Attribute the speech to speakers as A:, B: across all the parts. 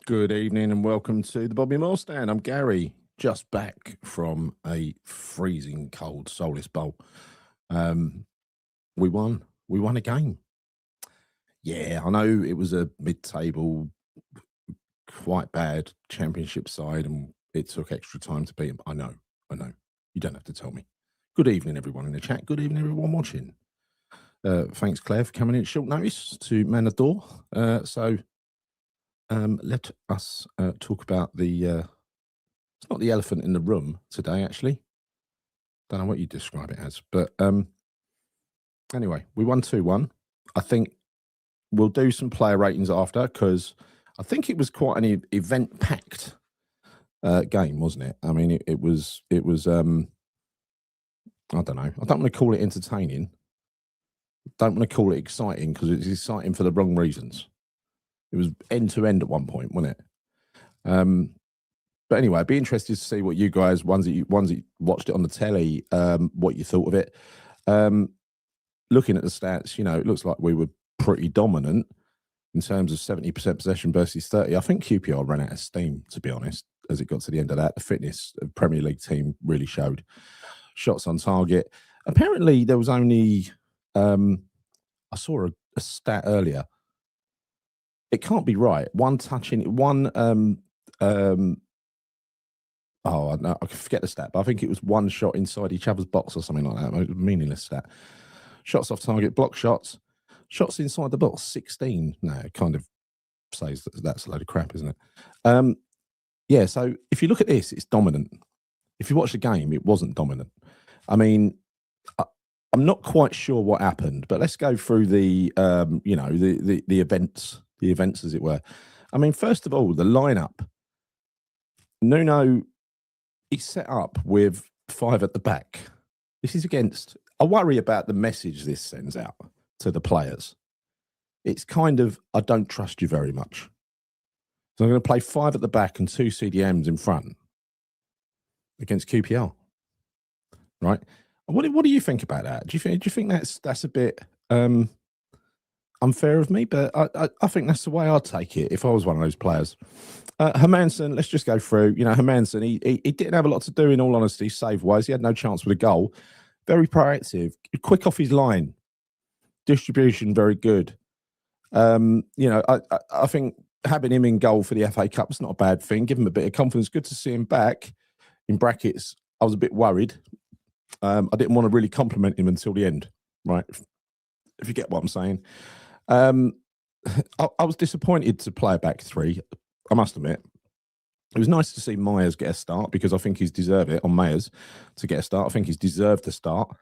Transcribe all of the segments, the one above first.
A: Good evening and welcome to the Bobby Moore Stand. I'm Gary, just back from a freezing cold soulless bowl. We won a game. Yeah, I know it was a mid-table, quite bad championship side, and it took extra time to beat them. I know. You don't have to tell me. Good evening, everyone in the chat. Good evening, everyone watching. Thanks, Claire, for coming in at short notice to man the door. Let us talk about the, it's not the elephant in the room today, actually. Don't know what you describe it as. But anyway, we won 2-1. I think we'll do some player ratings after, because I think it was quite an event-packed game, wasn't it? I mean, it was I don't know. I don't want to call it entertaining. Don't want to call it exciting, because it's exciting for the wrong reasons. It was end-to-end at one point, wasn't it? But anyway, I'd be interested to see what you guys, ones that watched it on the telly, what you thought of it. Looking at the stats, you know, it looks like we were pretty dominant in terms of 70% possession versus 30. I think QPR ran out of steam, to be honest, as it got to the end of that. The fitness of Premier League team really showed. Shots on target. Apparently, there was only, I saw a stat earlier. It can't be right. One touching, one, I forget the stat, but I think it was one shot inside each other's box or something like that. It was a meaningless stat. Shots off target, block shots, shots inside the box, 16. No, it kind of says that's a load of crap, isn't it? Yeah, so if you look at this, it's dominant. If you watch the game, it wasn't dominant. I mean, I'm not quite sure what happened, but let's go through the, you know, the events, as it were. I mean, first of all, the lineup. Nuno is set up with 5 at the back. This is against. I worry about the message this sends out to the players. It's kind of, I don't trust you very much. So I'm going to play 5 at the back and 2 CDMs in front against QPR. Right? What do you think about that? Do you think that's a bit unfair of me? But I think that's the way I'd take it if I was one of those players. Hermansen, let's just go through. You know, Hermansen, he didn't have a lot to do, in all honesty, save-wise. He had no chance with a goal. Very proactive, quick off his line. Distribution, very good. You know, I think having him in goal for the FA Cup is not a bad thing. Give him a bit of confidence. Good to see him back. In brackets, I was a bit worried. I didn't want to really compliment him until the end, right? If you get what I'm saying. I was disappointed to play a back 3, I must admit. It was nice to see Myers get a start, because I think he's deserved it on Myers to get a start. I think he's deserved the start.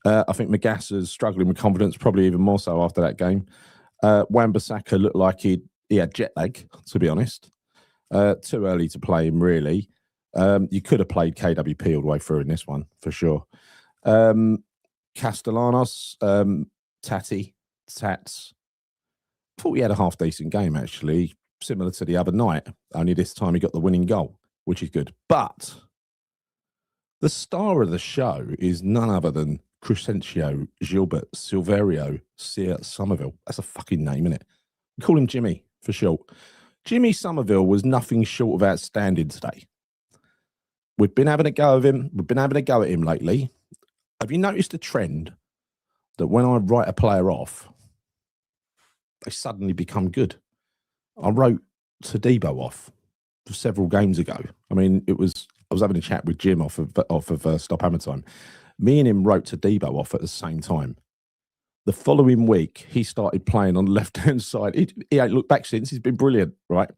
A: I think Magassa's struggling with confidence, probably even more so after that game. Wan-Bissaka looked like he had jet lag, to be honest. Too early to play him, really. You could have played KWP all the way through in this one, for sure. Castellanos, Tats. Thought he had a half-decent game, actually, similar to the other night. Only this time he got the winning goal, which is good. But the star of the show is none other than Crescencio Gilbert Silverio Sear Summerville. That's a fucking name, isn't it? We call him Jimmy, for short. Jimmy Summerville was nothing short of outstanding today. We've been having a go of him. We've been having a go at him lately. Have you noticed a trend that when I write a player off, they suddenly become good? I wrote Todibo off several games ago. I mean, I was having a chat with Jim off of Stop Hammer Time. Me and him wrote Todibo off at the same time. The following week, he started playing on the left-hand side. He ain't looked back since. He's been brilliant, right?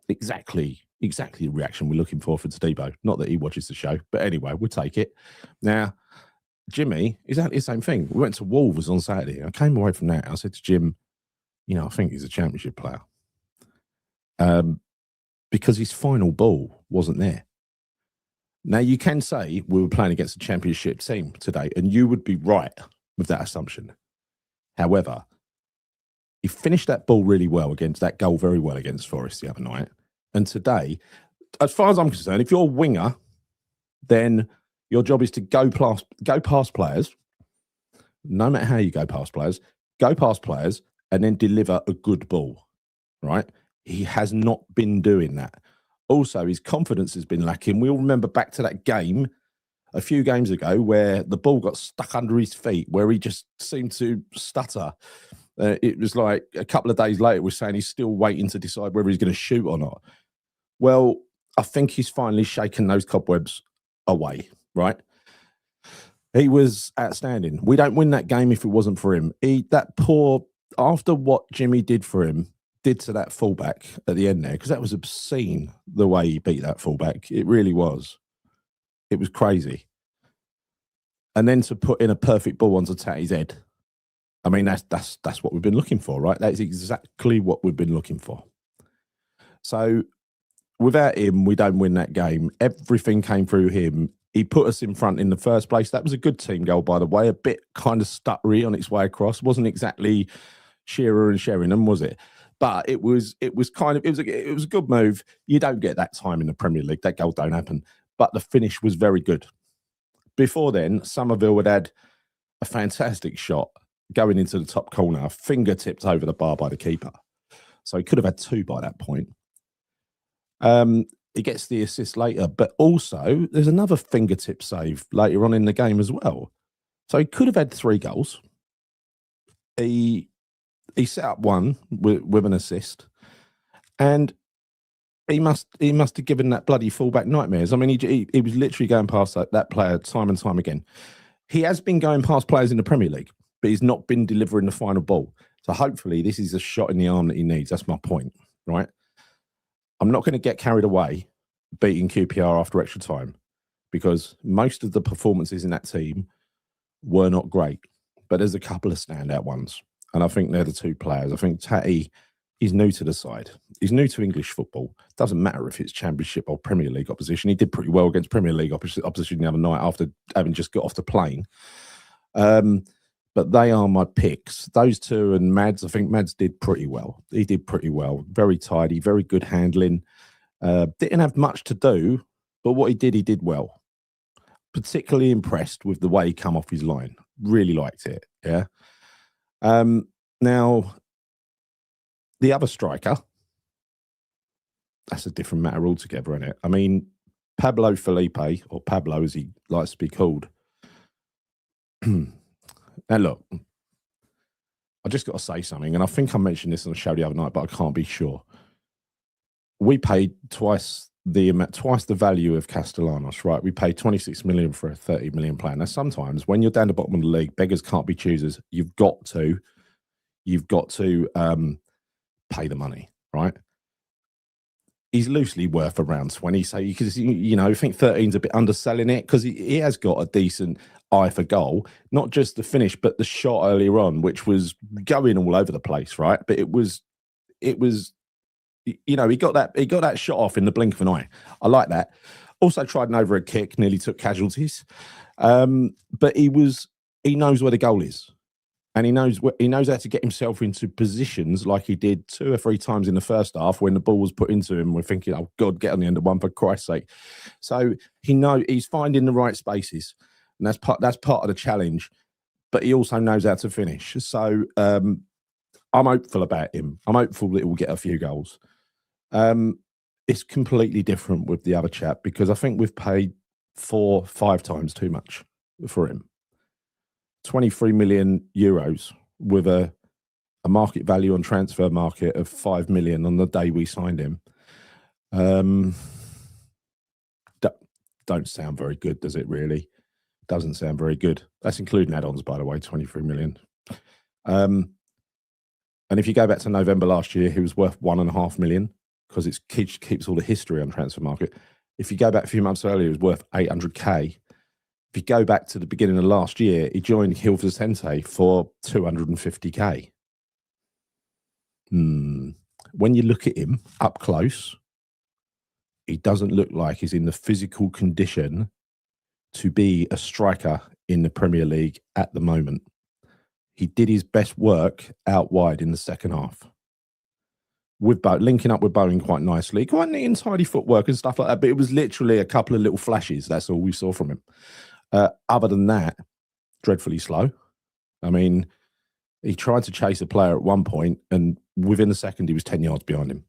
A: Exactly the reaction we're looking for Todibo. Not that he watches the show, but anyway, we'll take it. Now, Jimmy, exactly the same thing. We went to Wolves on Saturday. I came away from that. I said to Jim, you know, I think he's a championship player. Because his final ball wasn't there. Now, you can say we were playing against a championship team today, and you would be right with that assumption. However, he finished that ball really well against that goal, very well against Forest the other night. And today, as far as I'm concerned, if you're a winger, then your job is to go past players, no matter how you go past players, and then deliver a good ball, right? He has not been doing that. Also, his confidence has been lacking. We all remember back to that game a few games ago where the ball got stuck under his feet, where he just seemed to stutter. It was like a couple of days later, we're saying he's still waiting to decide whether he's going to shoot or not. Well, I think he's finally shaken those cobwebs away, right? He was outstanding. We don't win that game if it wasn't for him. After what Jimmy did to that fullback at the end there, because that was obscene the way he beat that fullback. It really was. It was crazy. And then to put in a perfect ball onto Tatty's head. I mean, that's what we've been looking for, right? That's exactly what we've been looking for. So without him, we don't win that game. Everything came through him. He put us in front in the first place. That was a good team goal, by the way. A bit kind of stuttery on its way across. Wasn't exactly Shearer and Sheringham, was it? But it was a good move. You don't get that time in the Premier League. That goal don't happen. But the finish was very good. Before then, Summerville had a fantastic shot going into the top corner, fingertipped over the bar by the keeper. So he could have had two by that point. He gets the assist later, but also there's another fingertip save later on in the game as well. So he could have had 3 goals. He set up one with an assist, and he must have given that bloody fullback nightmares. I mean, he was literally going past that player time and time again. He has been going past players in the Premier League, but he's not been delivering the final ball. So hopefully this is a shot in the arm that he needs. That's my point, right? I'm not going to get carried away beating QPR after extra time, because most of the performances in that team were not great. But there's a couple of standout ones. And I think they're the 2 players. I think Tatty is new to the side. He's new to English football. Doesn't matter if it's Championship or Premier League opposition. He did pretty well against Premier League opposition the other night after having just got off the plane. But they are my picks. Those 2 and Mads. I think Mads did pretty well. He did pretty well. Very tidy, very good handling. Didn't have much to do, but what he did well. Particularly impressed with the way he come off his line. Really liked it, yeah. Now, the other striker, that's a different matter altogether, isn't it? I mean, Pablo Felipe, or Pablo as he likes to be called. Now, look, I just got to say something, and I think I mentioned this on the show the other night, but I can't be sure. We paid twice the value of Castellanos, right? We paid 26 million for a 30 million plan. Now, sometimes when you're down the bottom of the league, beggars can't be choosers. You've got to pay the money, right? He's loosely worth around 20. So you can, I think 13's a bit underselling it, because he has got a decent eye for goal, not just the finish, but the shot earlier on, which was going all over the place, right? But it was, he got that shot off in the blink of an eye. I like that. Also tried an overhead kick, nearly took casualties. But he knows where the goal is. And he knows how to get himself into positions like he did 2 or 3 times in the first half when the ball was put into him. We're thinking, oh, God, get on the end of one for Christ's sake. So he's finding the right spaces. And that's part of the challenge. But he also knows how to finish. So I'm hopeful about him. I'm hopeful that he will get a few goals. It's completely different with the other chap, because I think we've paid 4-5 times too much for him. 23 million euros with a market value on transfer market of 5 million on the day we signed him. Don't sound very good, does it really? Doesn't sound very good. That's including add-ons, by the way, 23 million. And if you go back to November last year, he was worth 1.5 million, because it keeps all the history on transfer market. If you go back a few months earlier, it was worth 800k. If you go back to the beginning of last year, he joined Gil Vicente for 250k. When you look at him up close, he doesn't look like he's in the physical condition to be a striker in the Premier League at the moment. He did his best work out wide in the second half, with linking up with Bowen quite nicely, quite neat and tidy footwork and stuff like that. But it was literally a couple of little flashes. That's all we saw from him. Other than that, dreadfully slow. I mean, he tried to chase a player at one point, and within a second, he was 10 yards behind him.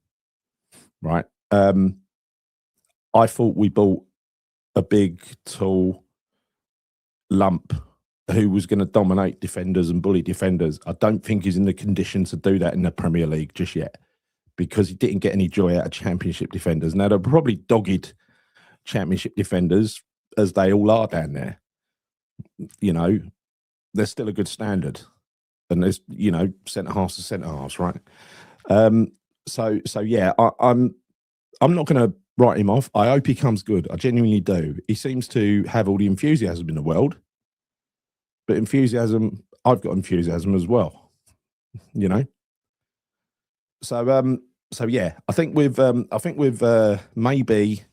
A: right? I thought we bought a big, tall lump who was going to dominate defenders and bully defenders. I don't think he's in the condition to do that in the Premier League just yet, because he didn't get any joy out of Championship defenders. Now, they're probably dogged Championship defenders, as they all are down there. You know, there's still a good standard. And there's, you know, centre-halves to centre-halves, right? So yeah, I'm not going to write him off. I hope he comes good. I genuinely do. He seems to have all the enthusiasm in the world. But enthusiasm, I've got enthusiasm as well, you know. So yeah, I think we've maybe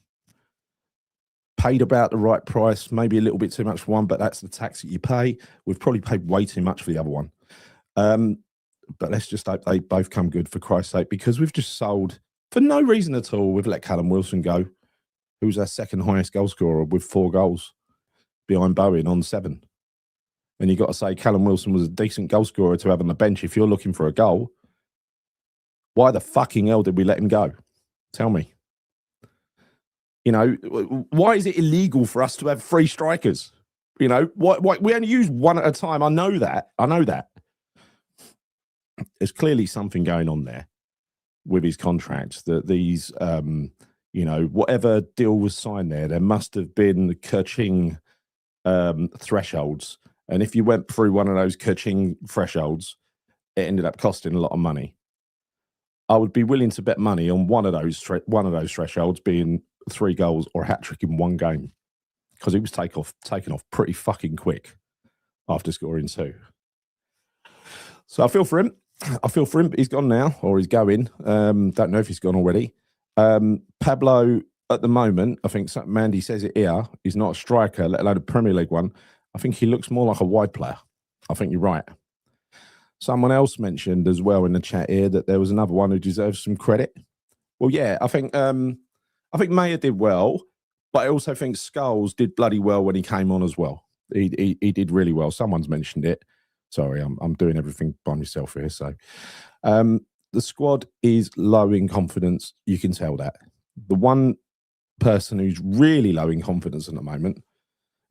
A: paid about the right price, maybe a little bit too much for one, but that's the tax that you pay. We've probably paid way too much for the other one. But let's just hope they both come good, for Christ's sake, because we've just sold for no reason at all. We've let Callum Wilson go, who's our second highest goal scorer with 4 goals behind Bowen on 7. And you've got to say Callum Wilson was a decent goal scorer to have on the bench. If you're looking for a goal, why the fucking hell did we let him go? Tell me. You know, why is it illegal for us to have 3 strikers? You know, why we only use one at a time. I know that. There's clearly something going on there with his contracts, that these, you know, whatever deal was signed there must have been Kerching thresholds. And if you went through one of those Kerching thresholds, it ended up costing a lot of money. I would be willing to bet money on one of those thresholds being 3 goals or a hat-trick in one game, because he was taken off pretty fucking quick after scoring 2. So I feel for him. But he's gone now, or he's going. Don't know if he's gone already. Pablo, at the moment, I think Mandy says it here, he's not a striker, let alone a Premier League one. I think he looks more like a wide player. I think you're right. Someone else mentioned as well in the chat here that there was another one who deserves some credit. Well, yeah, I think Mayer did well, but I also think Scholes did bloody well when he came on as well. He did really well. Someone's mentioned it. Sorry, I'm doing everything by myself here. So the squad is low in confidence. You can tell that. The one person who's really low in confidence at the moment,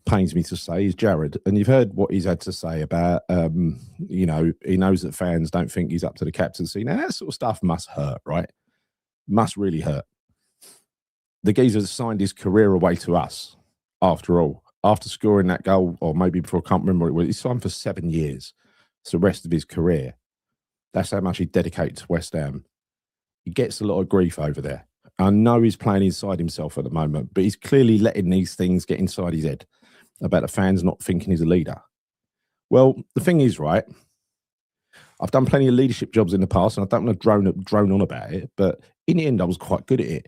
A: pains me to say, is Jared. And you've heard what he's had to say about, you know, he knows that fans don't think he's up to the captaincy. Now, that sort of stuff must hurt, right? Must really hurt. The geezer signed his career away to us, after all. After scoring that goal, or maybe before, I can't remember what it was, he signed for 7 years. It's the rest of his career. That's how much he dedicated to West Ham. He gets a lot of grief over there. I know he's playing inside himself at the moment, but he's clearly letting these things get inside his head about the fans not thinking he's a leader. Well, the thing is, right, I've done plenty of leadership jobs in the past, and I don't want to drone on about it, but in the end, I was quite good at it.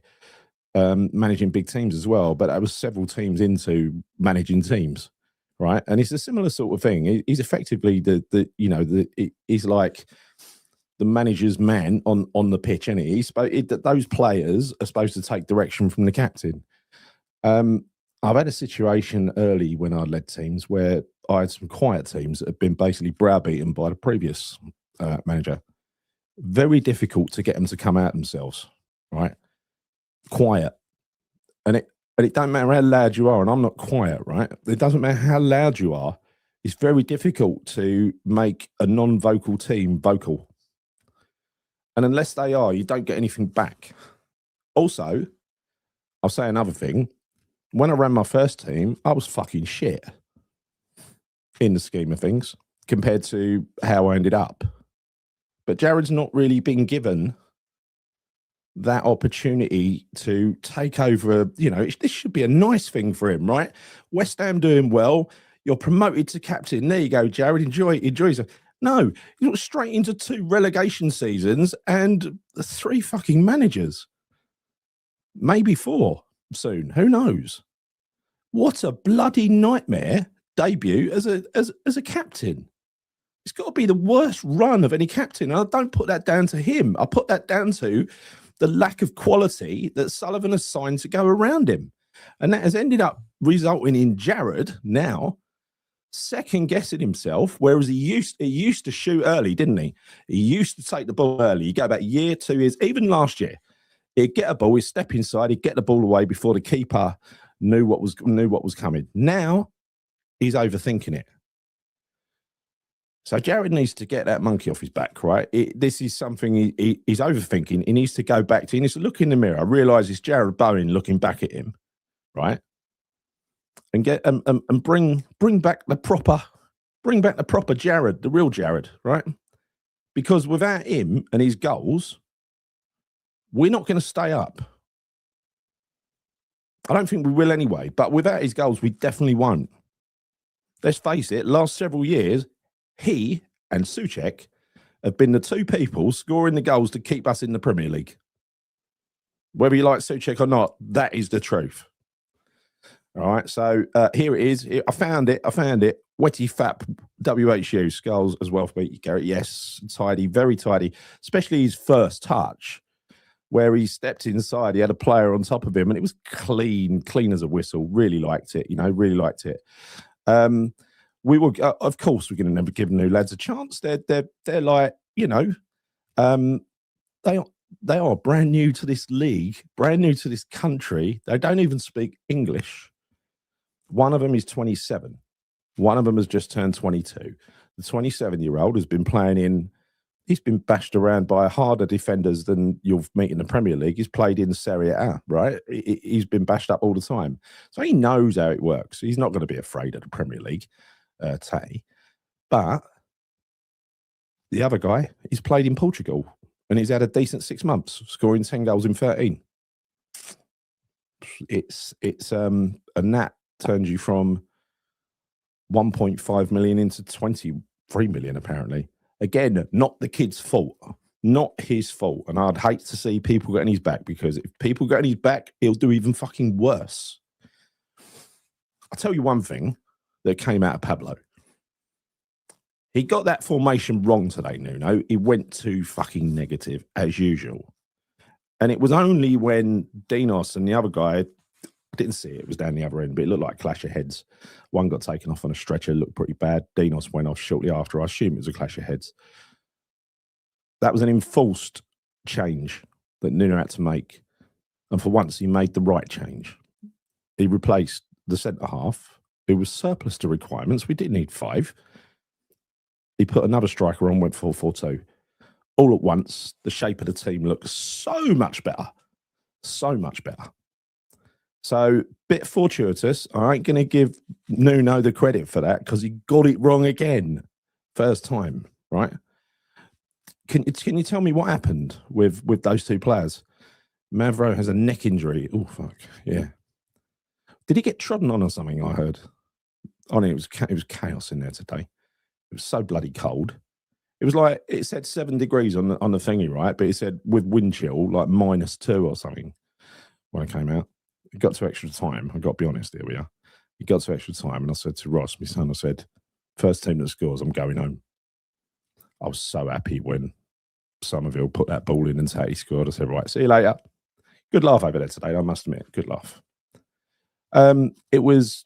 A: Managing big teams as well, but I was several teams into managing teams, right? And it's a similar sort of thing. He's effectively he's like the manager's man on the pitch, isn't he? Those players are supposed to take direction from the captain. I've had a situation early when I led teams where I had some quiet teams that had been basically browbeaten by the previous manager. Very difficult to get them to come out themselves, right? Quiet. And it don't matter how loud you are, and I'm not quiet, right? It doesn't matter how loud you are. It's very difficult to make a non-vocal team vocal. And unless they are, you don't get anything back. Also, I'll say another thing. When I ran my first team, I was fucking shit in the scheme of things compared to how I ended up. But Jared's not really been given that opportunity to take over. You know, this should be a nice thing for him, right? West Ham doing well. You're promoted to captain. There you go, Jared. Enjoy yourself. No, you look straight into 2 relegation seasons and 3 fucking managers. Maybe 4 soon. Who knows? What a bloody nightmare debut as a captain. It's got to be the worst run of any captain. And I don't put that down to him. I put that down to the lack of quality that Sullivan has signed to go around him. And that has ended up resulting in Jared now second-guessing himself, whereas he used to shoot early, didn't he? He used to take the ball early. You go back a year, 2 years, even last year. He'd get a ball, he'd step inside, he'd get the ball away before the keeper knew what was coming. Now he's overthinking it. So Jared needs to get that monkey off his back, right? This is something he's overthinking. He needs to go back to. He needs to look in the mirror. I realise it's Jared Bowen looking back at him, right? And get and bring back the proper Jared, the real Jared, right? Because without him and his goals, we're not going to stay up. I don't think we will anyway. But without his goals, we definitely won't. Let's face it. Last several years, he and Souček have been the two people scoring the goals to keep us in the Premier League. Whether you like Souček or not, that is the truth. All right, so here it is. I found it. Wetty Fap WHU skulls as well for me, Garrett. Yes, tidy, very tidy, especially his first touch where he stepped inside. He had a player on top of him and it was clean as a whistle. Really liked it, really liked it. We will, of course, we're going to never give new lads a chance. They're like, they are brand new to this league, brand new to this country. They don't even speak English. One of them is 27. One of them has just turned 22. The 27-year-old has been playing he's been bashed around by harder defenders than you'll meet in the Premier League. He's played in Serie A, right? He's been bashed up all the time. So he knows how it works. He's not going to be afraid of the Premier League. Tay, but the other guy, he's played in Portugal and he's had a decent 6 months, scoring 10 goals in 13. And that turns you from 1.5 million into 23 million, apparently. Again, not the kid's fault, not his fault. And I'd hate to see people getting his back, because if people get on his back, he'll do even fucking worse. I'll tell you one thing that came out of Pablo. He got that formation wrong today, Nuno. He went too fucking negative, as usual. And it was only when Dinos and the other guy, I didn't see it, it was down the other end, but it looked like a clash of heads. One got taken off on a stretcher, looked pretty bad. Dinos went off shortly after. I assume it was a clash of heads. That was an enforced change that Nuno had to make. And for once, he made the right change. He replaced the centre-half. It was surplus to requirements. We didn't need 5. He put another striker on, went 4-4-2. All at once, the shape of the team looked so much better. So much better. So, bit fortuitous. I ain't going to give Nuno the credit for that, because he got it wrong again. First time, right? Can you tell me what happened with those two players? Mavro has a neck injury. Oh, fuck. Yeah. Did he get trodden on or something, I heard? Oh, no, it was chaos in there today. It was so bloody cold. It was like, it said 7 degrees on the thingy, right? But it said with wind chill, like -2 or something when I came out. It got to extra time. I got to be honest, here we are. It got to extra time. And I said to Ross, my son, I said, first team that scores, I'm going home. I was so happy when Summerville put that ball in and Tatty scored. I said, right, see you later. Good laugh over there today, I must admit. Good laugh. It was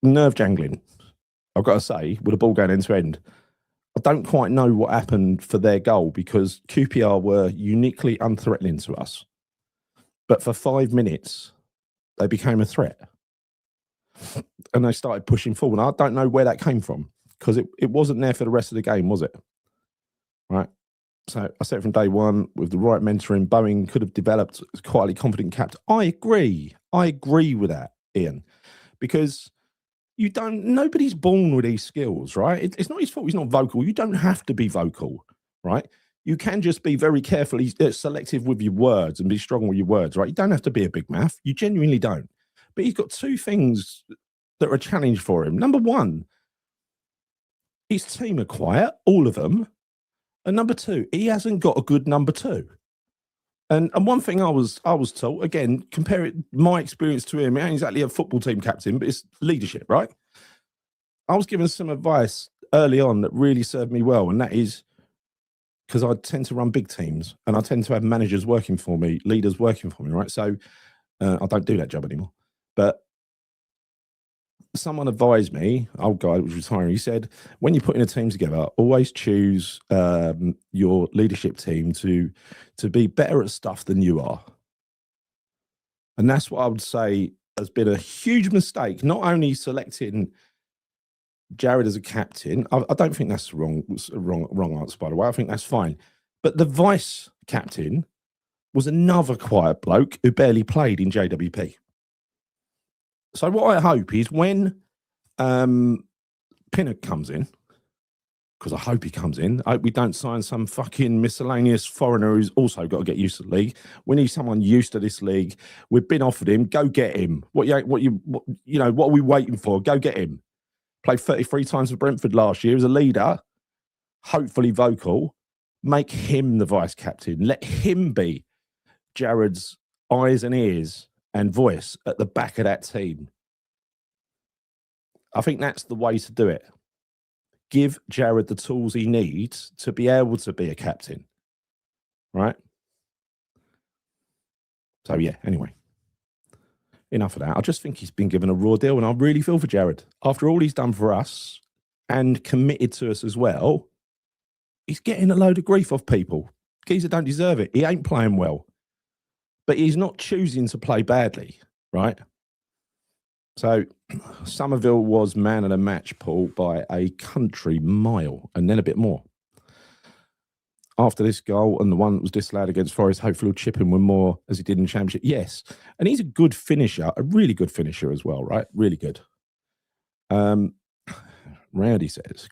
A: nerve jangling, I've got to say, with the ball going end to end. I don't quite know what happened for their goal, because QPR were uniquely unthreatening to us. But for 5 minutes, they became a threat. And they started pushing forward. I don't know where that came from, because it wasn't there for the rest of the game, was it? Right? So I said from day one, with the right mentoring, Bowen could have developed a quietly confident captain. I agree with that, Ian, because nobody's born with these skills, right? It's not his fault he's not vocal. You don't have to be vocal, right? You can just be very carefully selective with your words and be strong with your words, right? You don't have to be a big mouth. You genuinely don't. But he's got 2 things that are a challenge for him. Number one, his team are quiet, all of them. And number 2, he hasn't got a good number 2. And one thing I was told, again, compare it, my experience to him, he ain't exactly a football team captain, but it's leadership, right? I was given some advice early on that really served me well, and that is because I tend to run big teams and I tend to have managers working for me, leaders working for me, right? So I don't do that job anymore. But someone advised me, old guy that was retiring, he said, when you're putting a team together, always choose your leadership team to be better at stuff than you are. And that's what I would say has been a huge mistake, not only selecting Jared as a captain. I don't think that's the wrong answer, by the way. I think that's fine. But the vice captain was another quiet bloke who barely played in JWP. So what I hope is when Pinnock comes in, because I hope he comes in, I hope we don't sign some fucking miscellaneous foreigner who's also got to get used to the league. We need someone used to this league. We've been offered him. Go get him. What are we waiting for? Go get him. Played 33 times for Brentford last year as a leader, hopefully vocal. Make him the vice captain. Let him be Jared's eyes and ears and voice at the back of that team. I think that's the way to do it. Give Jared the tools he needs to be able to be a captain. Right? So, yeah, anyway. Enough of that. I just think he's been given a raw deal, and I really feel for Jared. After all he's done for us and committed to us as well, he's getting a load of grief off people. Geezer don't deserve it. He ain't playing well. But he's not choosing to play badly, right? So, Summerville was man of the match, Paul, by a country mile, and then a bit more. After this goal and the one that was disallowed against Forest, hopefully he'll chip in with more as he did in the Championship. Yes. And he's a good finisher, a really good finisher as well, right? Really good. Rowdy says,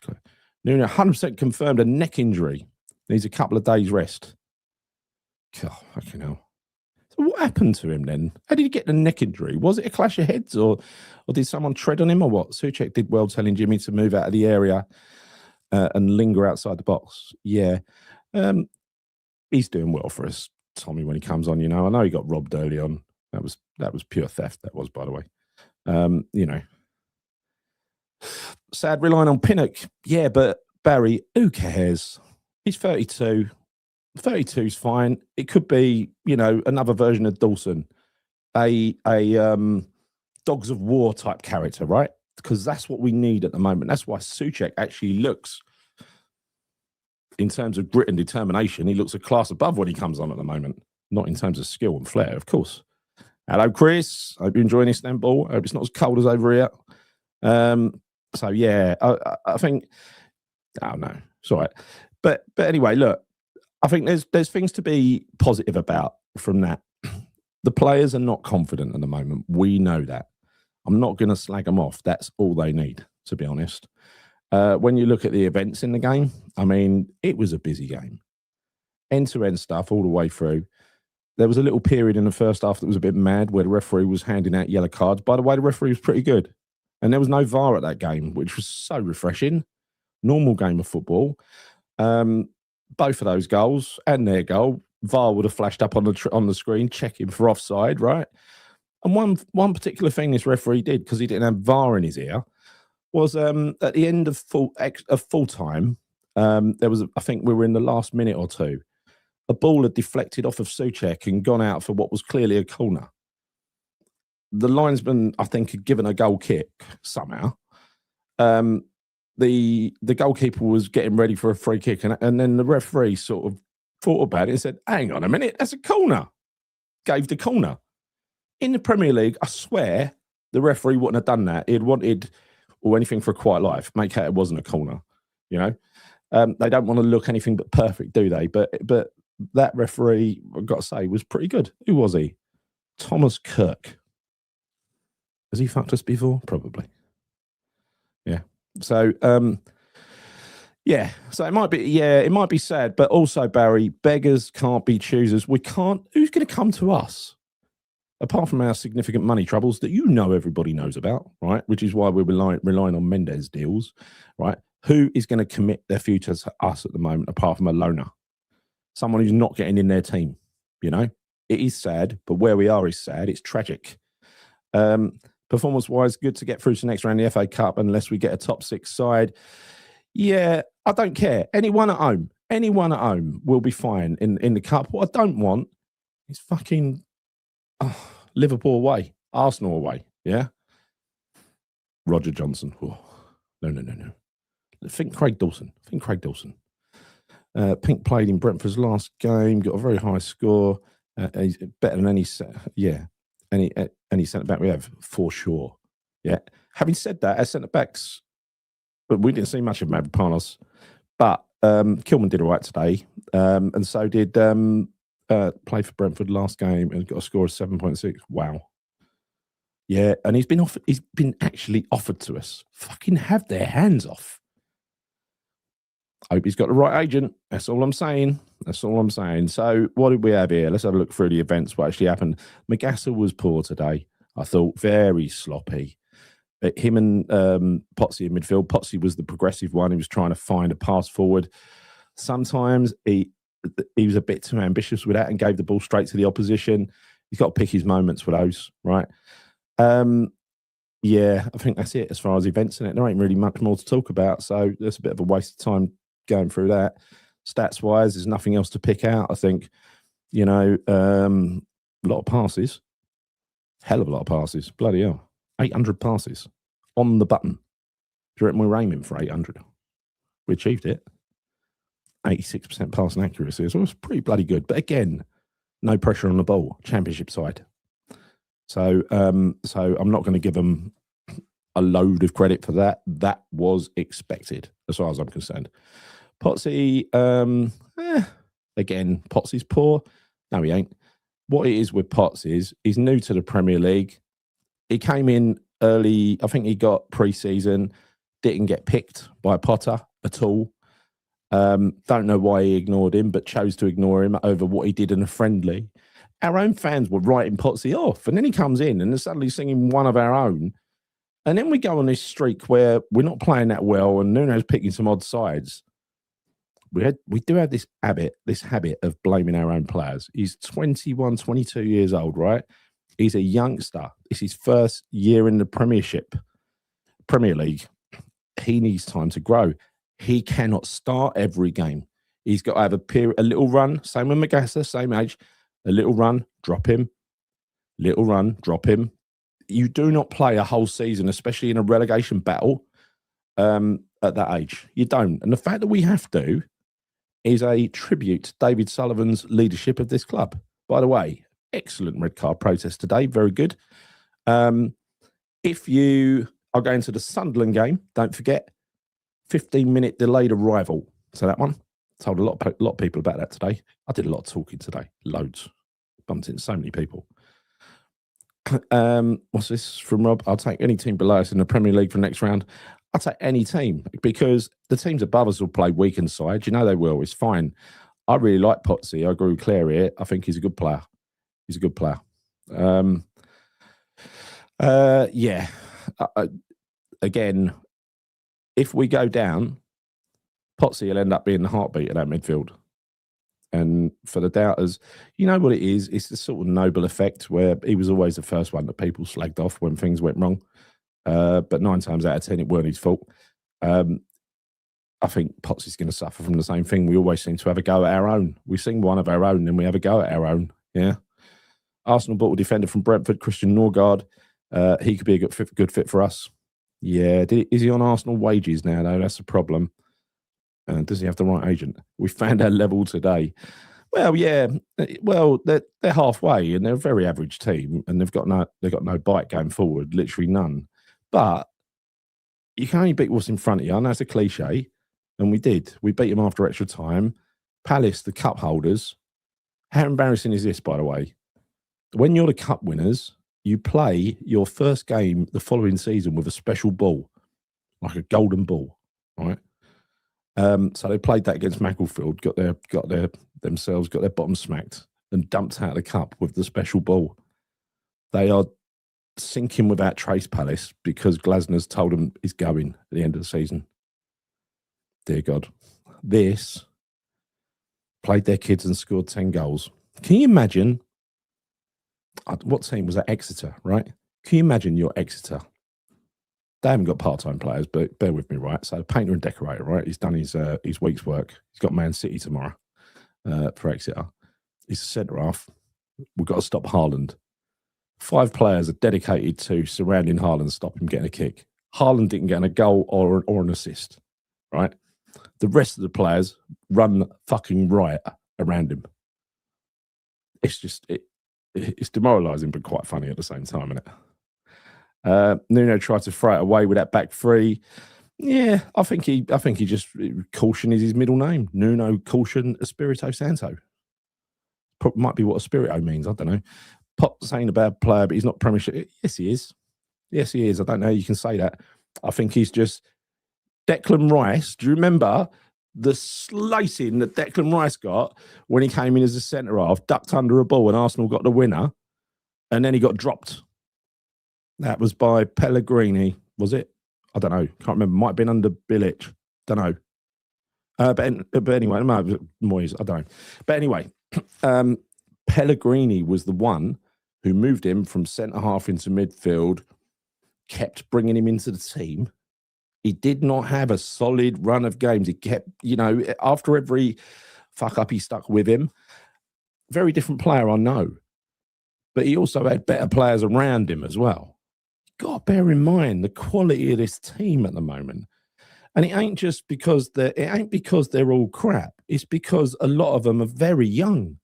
A: Nuno 100% confirmed a neck injury. Needs a couple of days rest. God, fucking hell. So what happened to him then? How did he get the neck injury? Was it a clash of heads or did someone tread on him or what? Souček did well telling Jimmy to move out of the area and linger outside the box. Yeah. He's doing well for us, Tommy, when he comes on. I know he got robbed early on. That was pure theft. That was, by the way. Sad relying on Pinnock. Yeah, but Barry, who cares? He's 32. 32's fine. It could be, another version of Dawson, a Dogs of War type character, right? Because that's what we need at the moment. That's why Souček actually looks, in terms of grit and determination, he looks a class above when he comes on at the moment. Not in terms of skill and flair, of course. Hello, Chris. Hope you're enjoying Istanbul. I hope it's not as cold as over here. So, yeah, I think, I don't know. It's all right. But anyway, look, I think there's things to be positive about from that. The players are not confident at the moment. We know that. I'm not going to slag them off. That's all they need, to be honest. When you look at the events in the game, I mean, it was a busy game. End-to-end stuff all the way through. There was a little period in the first half that was a bit mad where the referee was handing out yellow cards. By the way, the referee was pretty good. And there was no VAR at that game, which was so refreshing. Normal game of football. Both of those goals and their goal, VAR would have flashed up on the screen, checking for offside, right? And one particular thing this referee did, because he didn't have VAR in his ear, was at the end of full time, there was, I think we were in the last minute or two, a ball had deflected off of Souček and gone out for what was clearly a corner. The linesman, I think, had given a goal kick somehow. The goalkeeper was getting ready for a free kick, and then the referee sort of thought about it and said, hang on a minute, that's a corner. Gave the corner. In the Premier League, I swear, the referee wouldn't have done that. He'd wanted, or anything for a quiet life, make out it wasn't a corner, They don't want to look anything but perfect, do they? But that referee, I've got to say, was pretty good. Who was he? Thomas Kirk. Has he fucked us before? Probably. Yeah. So, so it might be sad, but also, Barry, beggars can't be choosers. Who's going to come to us? Apart from our significant money troubles that everybody knows about, right? Which is why we're relying on Mendes deals, right? Who is going to commit their future to us at the moment, apart from a loaner? Someone who's not getting in their team, It is sad, but where we are is sad. It's tragic. Performance-wise, good to get through to the next round of the FA Cup unless we get a top 6 side. Yeah, I don't care. Anyone at home will be fine in the Cup. What I don't want is fucking Liverpool away, Arsenal away, yeah? Roger Johnson. Oh, no. Think Craig Dawson. Pink played in Brentford's last game, got a very high score. He's better than any... Yeah. any centre back we have for sure. Yeah. Having said that, our centre backs, but we didn't see much of Mavropanos. But Kilman did all right today, and so did play for Brentford last game and got a score of 7.6. Wow. Yeah, and he's been actually offered to us. Fucking have their hands off. I hope he's got the right agent. That's all I'm saying. That's all I'm saying. So what did we have here? Let's have a look through the events, what actually happened. Magassa was poor today. I thought very sloppy. Him and Potsy in midfield. Potsy was the progressive one. He was trying to find a pass forward. Sometimes he was a bit too ambitious with that and gave the ball straight to the opposition. He's got to pick his moments for those, right? Yeah, I think that's it as far as events in it. There ain't really much more to talk about, so that's a bit of a waste of time going through that. Stats wise, there's nothing else to pick out. I think, a lot of passes, hell of a lot of passes. Bloody hell, 800 passes on the button. Do you reckon we were aiming for 800? We achieved it. 86% passing accuracy, so it was pretty bloody good. But again, no pressure on the ball. Championship side. So I'm not going to give them a load of credit for that. That was expected, as far as I'm concerned. Potsy, again, Potsy's poor. No, he ain't. What it is with Potts is he's new to the Premier League. He came in early. I think he got pre-season. Didn't get picked by Potter at all. Don't know why he ignored him, but chose to ignore him over what he did in a friendly. Our own fans were writing Potsy off, and then he comes in and they're suddenly singing one of our own. And then we go on this streak where we're not playing that well, and Nuno's picking some odd sides. We do have this habit of blaming our own players. He's 21, 22 years old, right? He's a youngster. It's his first year in the Premier League. He needs time to grow. He cannot start every game. He's got to have a little run. Same with Magassa, same age. A little run, drop him. Little run, drop him. You do not play a whole season, especially in a relegation battle, at that age. You don't. And the fact that we have to is a tribute to David Sullivan's leadership of this club. By the way, excellent red card protest today. Very good. If you are going to the Sunderland game, don't forget, 15-minute delayed arrival. So that one, told a lot of people about that today. I did a lot of talking today. Loads. Bumped into so many people. What's this from Rob? I'll take any team below us in the Premier League for the next round. I'll take any team because the teams above us will play weakened side. You know they will. It's fine. I really like Potsy. I agree with Claire here. I think he's a good player. He's a good player. Yeah. Again, if we go down, Potsy will end up being the heartbeat of that midfield. And for the doubters, you know what it is? It's the sort of noble effect where he was always the first one that people slagged off when things went wrong. But 9 times out of 10, it weren't his fault. I think Potsy's going to suffer from the same thing. We always seem to have a go at our own. We sing one of our own, then we have a go at our own. Yeah. Arsenal bought a defender from Brentford, Christian Norgard. He could be a good fit for us. Yeah. Is he on Arsenal wages now, though? That's the problem. Does he have the right agent? We found our level today. Well, yeah. Well, they're halfway, and they're a very average team, and they've got no bite going forward, literally none. But you can only beat what's in front of you. I know it's a cliche, and we did. We beat them after extra time. Palace, the cup holders. How embarrassing is this, by the way? When you're the cup winners, you play your first game the following season with a special ball, like a golden ball, right? So they played that against Macclesfield, got their bottom smacked and dumped out of the cup with the special ball. They are sinking without trace, Palace, because Glasner's told them he's going at the end of the season. Dear God. This played their kids and scored 10 goals. Can you imagine? What team was that? Exeter, right? Can you imagine your Exeter? They haven't got part-time players, but bear with me, right? So painter and decorator, right? He's done his week's work. He's got Man City tomorrow for Exeter. He's a centre-half. We've got to stop Haaland. 5 players are dedicated to surrounding Haaland, stop him getting a kick. Haaland didn't get a goal or an assist, right? The rest of the players run fucking riot around him. It's just, it's demoralising, but quite funny at the same time, isn't it? Nuno tried to throw it away with that back three. Yeah, I think he just Caution is his middle name. Nuno Caution Espirito Santo. Might be what Espirito means. I don't know. Pot's ain't a bad player, but he's not Premiership. Yes, he is. Yes, he is. I don't know how you can say that. I think he's just Declan Rice. Do you remember the slicing that Declan Rice got when he came in as a centre half, ducked under a ball, and Arsenal got the winner, and then he got dropped? That was by Pellegrini, was it? I don't know. Can't remember. Might have been under Bilic. Don't know. But anyway, Moyes. I don't know. But anyway, Pellegrini was the one who moved him from centre half into midfield, kept bringing him into the team. He did not have a solid run of games. He kept, after every fuck up, he stuck with him. Very different player, I know. But he also had better players around him as well. Got to bear in mind the quality of this team at the moment. And it ain't just because they're all crap. It's because a lot of them are very young.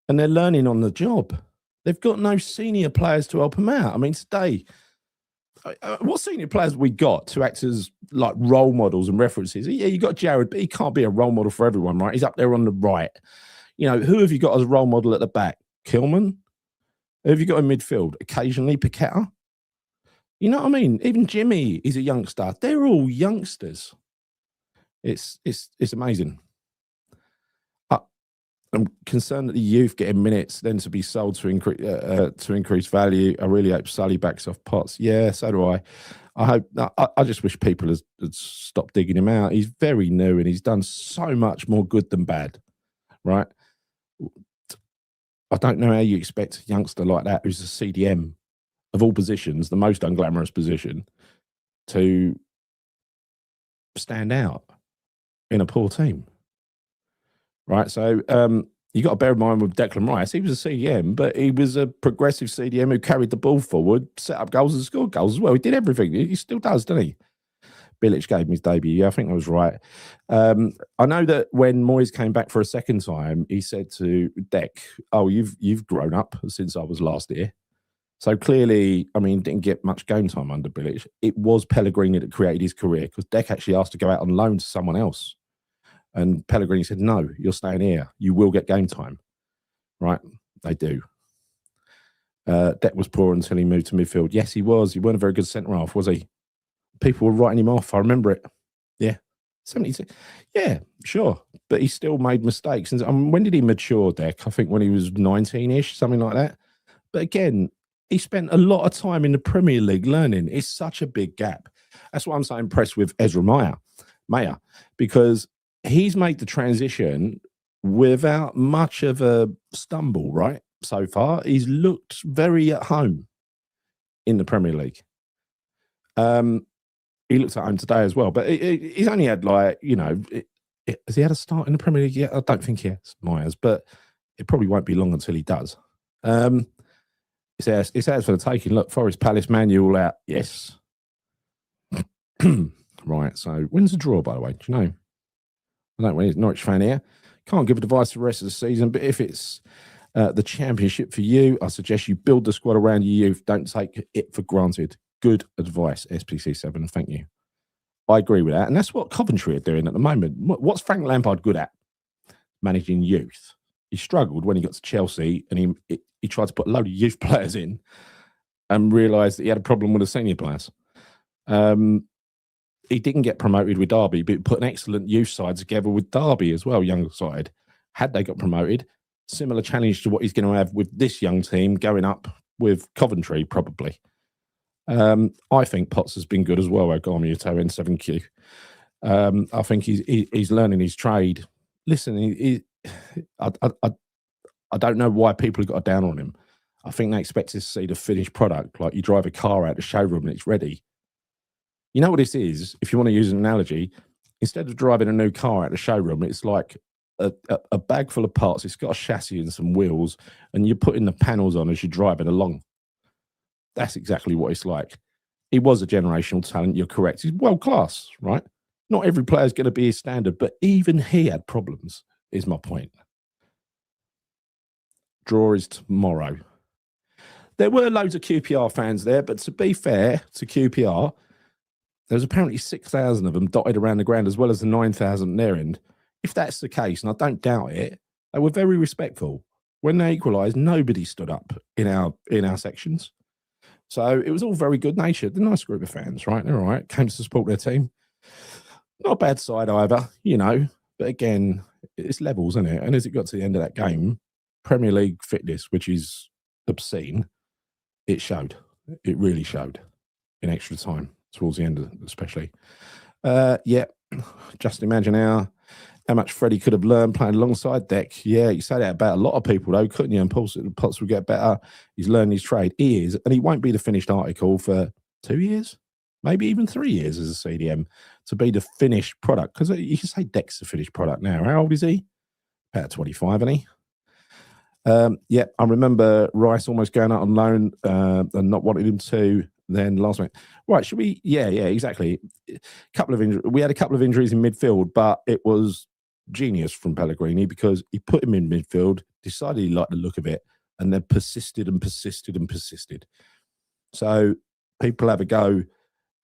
A: And they're learning on the job. They've got no senior players to help them out. I mean, today, what senior players have we got to act as like role models and references? Yeah, you got Jared, but he can't be a role model for everyone, right? He's up there on the right. Who have you got as a role model at the back? Kilman? Who have you got in midfield? Occasionally Paqueta? You know what I mean? Even Jimmy is a youngster. They're all youngsters. It's amazing. I'm concerned that the youth getting minutes then to be sold to increase value. I really hope Sully backs off Potts. Yeah, so do I. I just wish people had stopped digging him out. He's very new and he's done so much more good than bad, right? I don't know how you expect a youngster like that, who's a CDM of all positions, the most unglamorous position, to stand out in a poor team, right? So you got to bear in mind with Declan Rice, he was a CDM, but he was a progressive CDM who carried the ball forward, set up goals and scored goals as well. He did everything. He still does, doesn't he? Bilic gave him his debut. Yeah, I think I was right. I know that when Moyes came back for a second time, he said to Dec, "Oh, you've grown up since I was last here." So clearly, I mean, didn't get much game time under Bilic. It was Pellegrini that created his career because Dec actually asked to go out on loan to someone else. And Pellegrini said, "No, you're staying here. You will get game time." Right? They do. Dec was poor until he moved to midfield. Yes, he was. He wasn't a very good centre-half, was he? People were writing him off. I remember it. Yeah. 76. Yeah, sure. But he still made mistakes. And when did he mature, Dec? I think when he was 19-ish, something like that. But again, he spent a lot of time in the Premier League learning. It's such a big gap. That's why I'm so impressed with Ezra Mayer, because he's made the transition without much of a stumble, right? So far, he's looked very at home in the Premier League. He looked at home today as well, but he's only had has he had a start in the Premier League yet? I don't think he has, Myers, but it probably won't be long until he does. It's ours for the taking. Look, Forest Palace, Man U all out. Yes. Right, so when's the draw, by the way? Do you know? I don't know. He's a Norwich fan here. Can't give advice for the rest of the season, but if it's the Championship for you, I suggest you build the squad around your youth. Don't take it for granted. Good advice, SPC7. Thank you. I agree with that. And that's what Coventry are doing at the moment. What's Frank Lampard good at? Managing youth. He struggled when he got to Chelsea and he tried to put a load of youth players in and realised that he had a problem with the senior players. He didn't get promoted with Derby, but put an excellent youth side together with Derby as well, young side. Had they got promoted, similar challenge to what he's going to have with this young team going up with Coventry, probably. I think Potts has been good as well, Ogami in 7Q. I think he's learning his trade. Listen, I don't know why people have got a down on him. I think they expect to see the finished product, like you drive a car out the showroom and it's ready. You know what this is? If you want to use an analogy, instead of driving a new car out the showroom, it's like a bag full of parts. It's got a chassis and some wheels, and you're putting the panels on as you're driving along. That's exactly what it's like. He was a generational talent. You're correct. He's world class, right? Not every player is going to be his standard, but even he had problems, is my point. Draw is tomorrow. There were loads of QPR fans there, but to be fair to QPR, there was apparently 6,000 of them dotted around the ground as well as the 9,000 at their end. If that's the case, and I don't doubt it, they were very respectful. When they equalised, nobody stood up in our sections. So it was all very good natured. A nice group of fans, right? They're all right. Came to support their team. Not a bad side either, you know. But again, it's levels, isn't it? And as it got to the end of that game, Premier League fitness, which is obscene, it showed. It really showed in extra time towards the end, especially. Yeah, just imagine how much Freddie could have learned playing alongside Deck. Yeah, you say that about a lot of people, though, couldn't you? And Potts will get better. He's learned his trade. He is, and he won't be the finished article for 2 years, maybe even 3 years as a CDM to be the finished product. Because you can say Deck's the finished product now. How old is he? About 25, isn't he? Yeah, I remember Rice almost going out on loan and not wanting him to. Then last week, right? Should we? Yeah, exactly. Couple of injuries. We had a couple of injuries in midfield, but it was genius from Pellegrini because he put him in midfield, decided he liked the look of it, and then persisted and persisted and persisted. So people have a go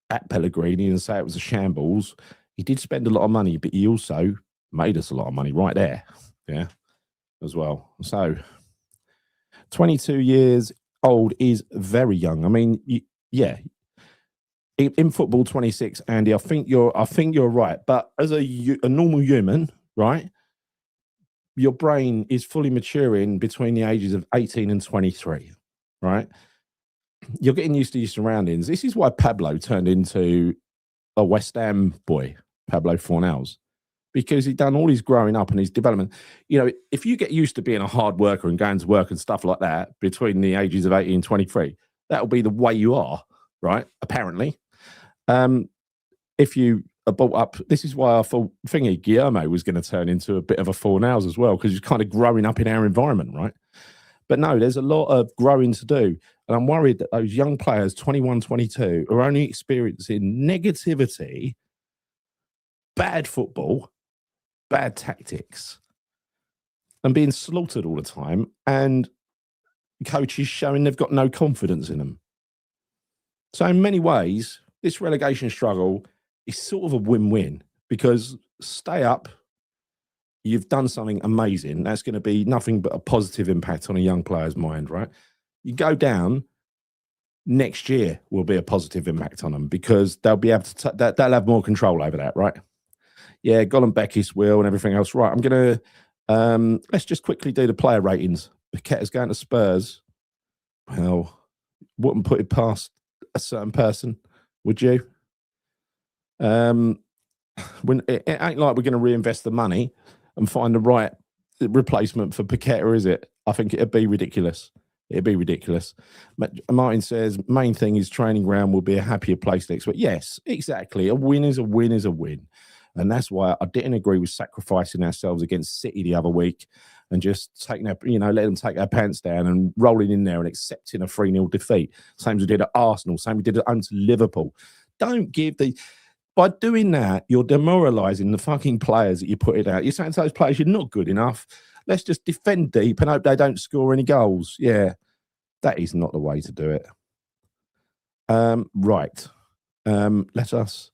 A: at Pellegrini and say it was a shambles. He did spend a lot of money, but he also made us a lot of money right there. Yeah, as well. So 22 years old is very young. I mean, yeah. In football, 26, Andy. I think you're right. But as a normal human, right, your brain is fully maturing between the ages of 18 and 23, right? You're getting used to your surroundings. This is why Pablo turned into a West Ham boy, Pablo Fornals, because he'd done all his growing up and his development. You know, if you get used to being a hard worker and going to work and stuff like that between the ages of 18 and 23, that'll be the way you are, right? Apparently. If you are brought up, this is why I thought Guillermo was going to turn into a bit of a Fornals as well, because he's kind of growing up in our environment, right? But no, there's a lot of growing to do. And I'm worried that those young players, 21, 22, are only experiencing negativity, bad football, bad tactics, and being slaughtered all the time, and coaches showing they've got no confidence in them. So in many ways, this relegation struggle is sort of a win-win, because stay up, you've done something amazing. That's going to be nothing but a positive impact on a young player's mind, right? You go down, next year will be a positive impact on them, because they'll be able to, they'll have more control over that, right? Yeah, Golan Beckis will and everything else. Right, I'm going to, let's just quickly do the player ratings. Paqueta's going to Spurs. Well, wouldn't put it past a certain person, would you? When it ain't like we're going to reinvest the money and find the right replacement for Paqueta, is it? I think it'd be ridiculous. It'd be ridiculous. Martin says, main thing is training ground will be a happier place next week. Yes, exactly. A win is a win is a win. And that's why I didn't agree with sacrificing ourselves against City the other week and just taking their, let them take their pants down and rolling in there and accepting a 3-0 defeat. Same as we did at Arsenal, same we did at home to Liverpool. Don't give by doing that, you're demoralising the fucking players that you put it out. You're saying to those players, you're not good enough. Let's just defend deep and hope they don't score any goals. Yeah, that is not the way to do it. Right. Let us...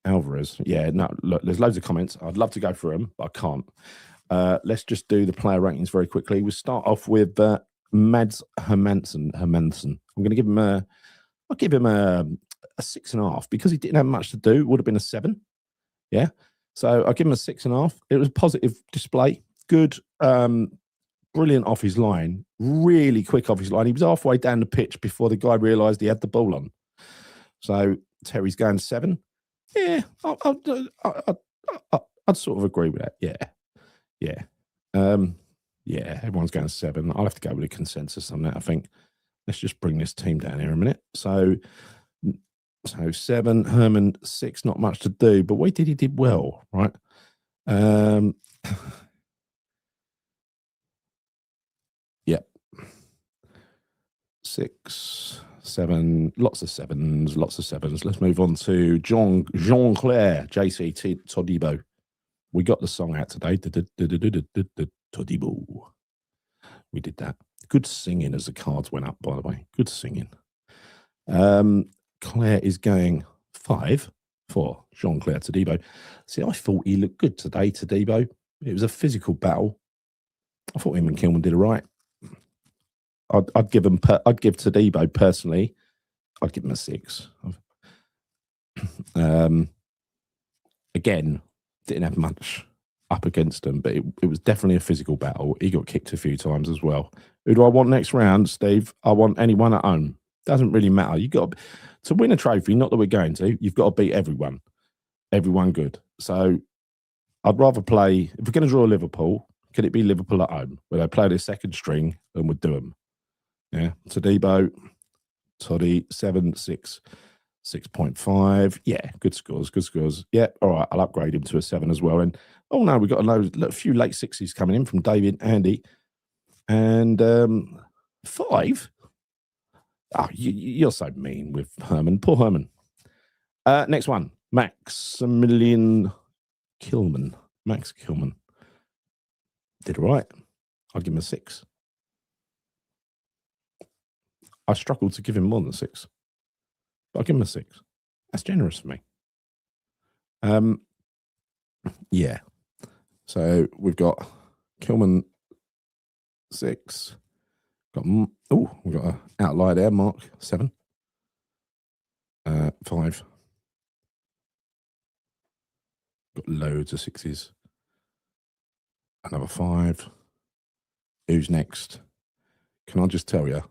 A: Alvarez. Yeah, no, look, there's loads of comments. I'd love to go through them, but I can't. Let's just do the player rankings very quickly. We'll start off with Mads Hermansen. I'm going to give him I'll give him a 6.5 because he didn't have much to do. It would have been a 7. Yeah. So I'll give him a 6.5. It was a positive display. Good, brilliant off his line. Really quick off his line. He was halfway down the pitch before the guy realised he had the ball on. So Terry's going 7. Yeah, I'd sort of agree with that. Yeah. Yeah, everyone's going 7. I'll have to go with a consensus on that, I think. Let's just bring this team down here a minute. So 7, Herman 6, not much to do, but he did well, right? 6, 7, lots of 7s. Let's move on to Jean-Claire, JC Todibo. We got the song out today. Todibo. We did that. Good singing as the cards went up, by the way. Good singing. Claire is going 5 for Jean-Claire Todibo. See, I thought he looked good today, Todibo. It was a physical battle. I thought him and Kilman did it right. I'd give Todibo personally, I'd give him a 6. Again, didn't have much up against him, but it was definitely a physical battle. He got kicked a few times as well. Who do I want next round, Steve? I want anyone at home. Doesn't really matter. You got to win a trophy, not that we're going to, you've got to beat everyone. Everyone good. So I'd rather play, if we're going to draw Liverpool, could it be Liverpool at home, where they play their second string and would do them? Yeah. Todibo, Toddy, 7, 6, 6.5. Yeah, good scores, good scores. Yeah, all right, I'll upgrade him to a 7 as well. And oh no, we've got a few late 60s coming in from David, Andy, and 5. Oh, you're so mean with Herman. Poor Herman. Next one, Maximilian Kilman. Max Kilman. Did all right. I'll give him a 6. I struggled to give him more than 6. But I'll give him a 6. That's generous for me. Yeah. So we've got Kilman 6. We've got an outlier there, Mark 7. 5. Got loads of 6s. Another 5. Who's next? Can I just tell you?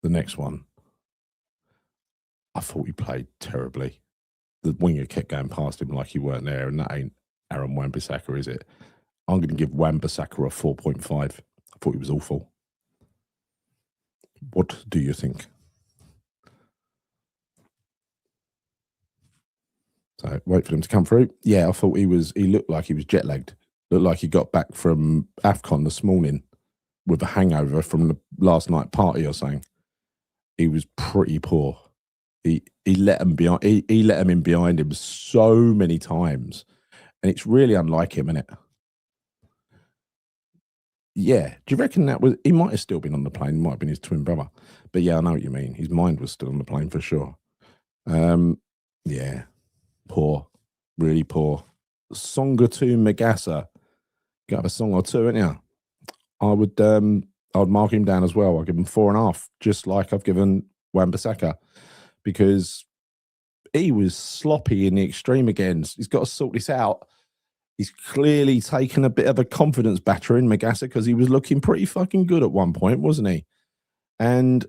A: The next one, I thought he played terribly. The winger kept going past him like he weren't there, and that ain't Aaron Wan-Bissaka, is it? I'm going to give Wan-Bissaka a 4.5. I thought he was awful. What do you think? So wait for them to come through. Yeah, I thought he looked like he was jet lagged. Looked like he got back from AFCON this morning with a hangover from the last night party or something. He was pretty poor. He let him behind. He let him in behind him so many times, and it's really unlike him, isn't it? Yeah. Do you reckon that was? He might have still been on the plane. Might have been his twin brother. But yeah, I know what you mean. His mind was still on the plane for sure. Yeah. Poor. Really poor. Songatu Magassa. Got a song or two, ain't you? I'd mark him down as well. I'll give him 4.5, just like I've given Wan-Bissaka, because he was sloppy in the extreme again. He's got to sort this out. He's clearly taken a bit of a confidence battering, Magassa, because he was looking pretty fucking good at one point, wasn't he? And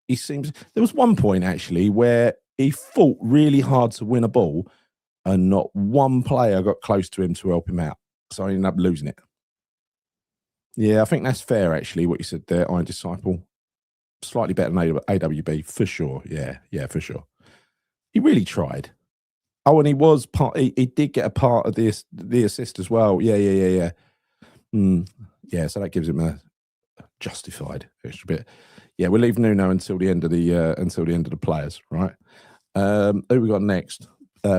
A: he seems... There was one point, actually, where he fought really hard to win a ball and not one player got close to him to help him out. So I ended up losing it. Yeah, I think that's fair, actually, what you said there, Iron Disciple. Slightly better than AWB, for sure. Yeah, for sure. He really tried. Oh, and he was part. He did get a part of the assist as well. Yeah. Yeah, so that gives him a justified extra bit. Yeah, we'll leave Nuno until the end of the players, right? Who we got next?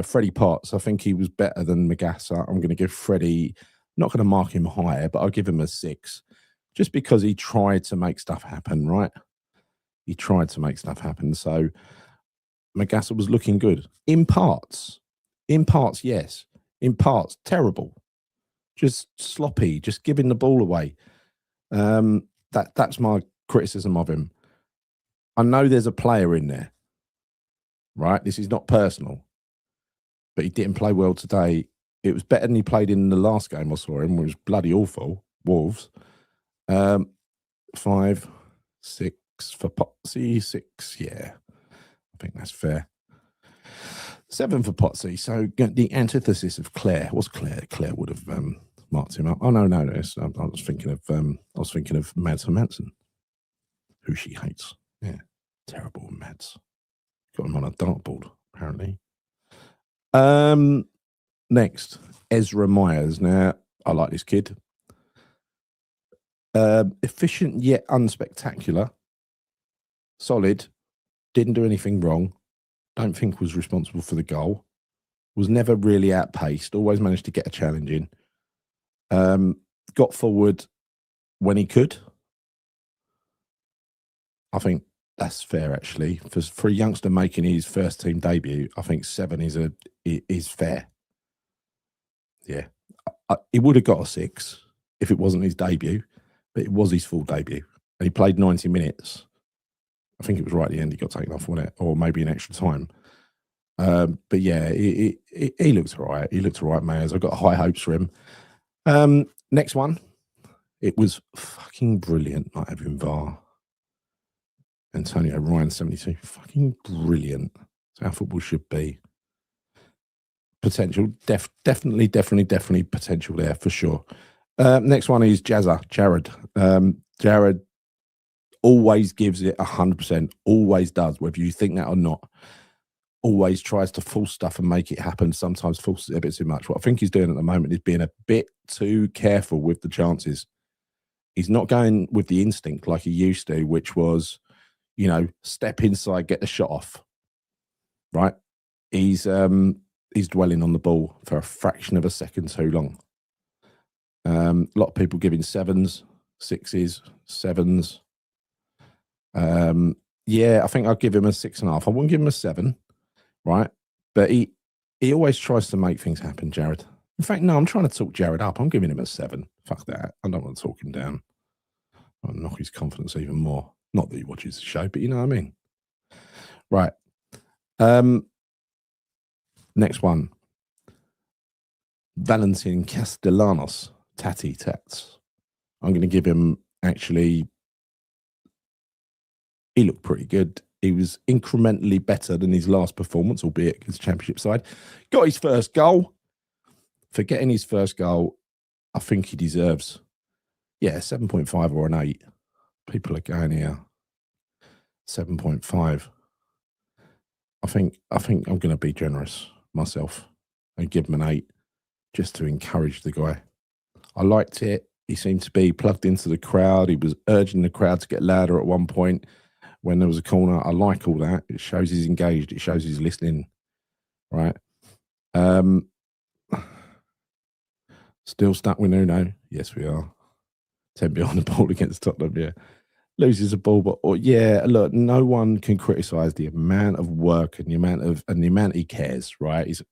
A: Freddie Potts. I think he was better than Magassa. I'm going to give Freddie. Not going to mark him higher, but I'll give him a 6, just because he tried to make stuff happen, right? He tried to make stuff happen. So Magassa was looking good. In parts, yes. In parts, terrible. Just sloppy, just giving the ball away. That's my criticism of him. I know there's a player in there, right? This is not personal, but he didn't play well today. It was better than he played in the last game I saw him, which was bloody awful. Wolves. 5, 6 for Potsy. 6, yeah. I think that's fair. 7 for Potsy. So the antithesis of Claire. What's Claire? Claire would have marked him up. Oh no. I was thinking of Mads Hermansen, who she hates. Yeah, terrible Mads. Got him on a dartboard apparently. Next, Ezra Myers. Now, I like this kid. Efficient yet unspectacular. Solid. Didn't do anything wrong. Don't think was responsible for the goal. Was never really outpaced. Always managed to get a challenge in. Got forward when he could. I think that's fair, actually. For a youngster making his first team debut, I think 7 is fair. Yeah. He would have got a 6 if it wasn't his debut, but it was his full debut. And he played 90 minutes. I think it was right at the end he got taken off, wasn't it? Or maybe an extra time. But yeah, he looks all right. He looks all right, Mayers. I've got high hopes for him. Next one. It was fucking brilliant not having VAR. Antonio Ryan, 72. Fucking brilliant. That's how football should be. Potential. Definitely potential there for sure. Next one is Jared. Jared always gives it 100%. Always does, whether you think that or not. Always tries to force stuff and make it happen. Sometimes forces it a bit too much. What I think he's doing at the moment is being a bit too careful with the chances. He's not going with the instinct like he used to, which was, you know, step inside, get the shot off. Right? He's dwelling on the ball for a fraction of a second too long. A lot of people giving 7s, 6s, 7s. Yeah, I think I'll give him a 6.5. I wouldn't give him a 7, right? But he always tries to make things happen, Jared. In fact, no, I'm trying to talk Jared up. I'm giving him a 7. Fuck that. I don't want to talk him down. I'll knock his confidence even more. Not that he watches the show, but you know what I mean. Right. Next one. Valentin Castellanos. Tatty Tats. I'm going to give him, actually, he looked pretty good. He was incrementally better than his last performance, albeit against the Championship side. Got his first goal. For getting his first goal, I think he deserves, 7.5 or an 8. People are going here. 7.5. I think I'm going to be generous myself and give him an 8 just to encourage the guy. I liked it. He seemed to be plugged into the crowd. He was urging the crowd to get louder at one point when there was a corner. I like all that. It shows he's engaged. It shows he's listening, right? Still stuck with Nuno. Yes, we are. 10 behind the ball against Tottenham, yeah. Loses a ball, but look, no one can criticise the amount of work and the amount he cares, right? He's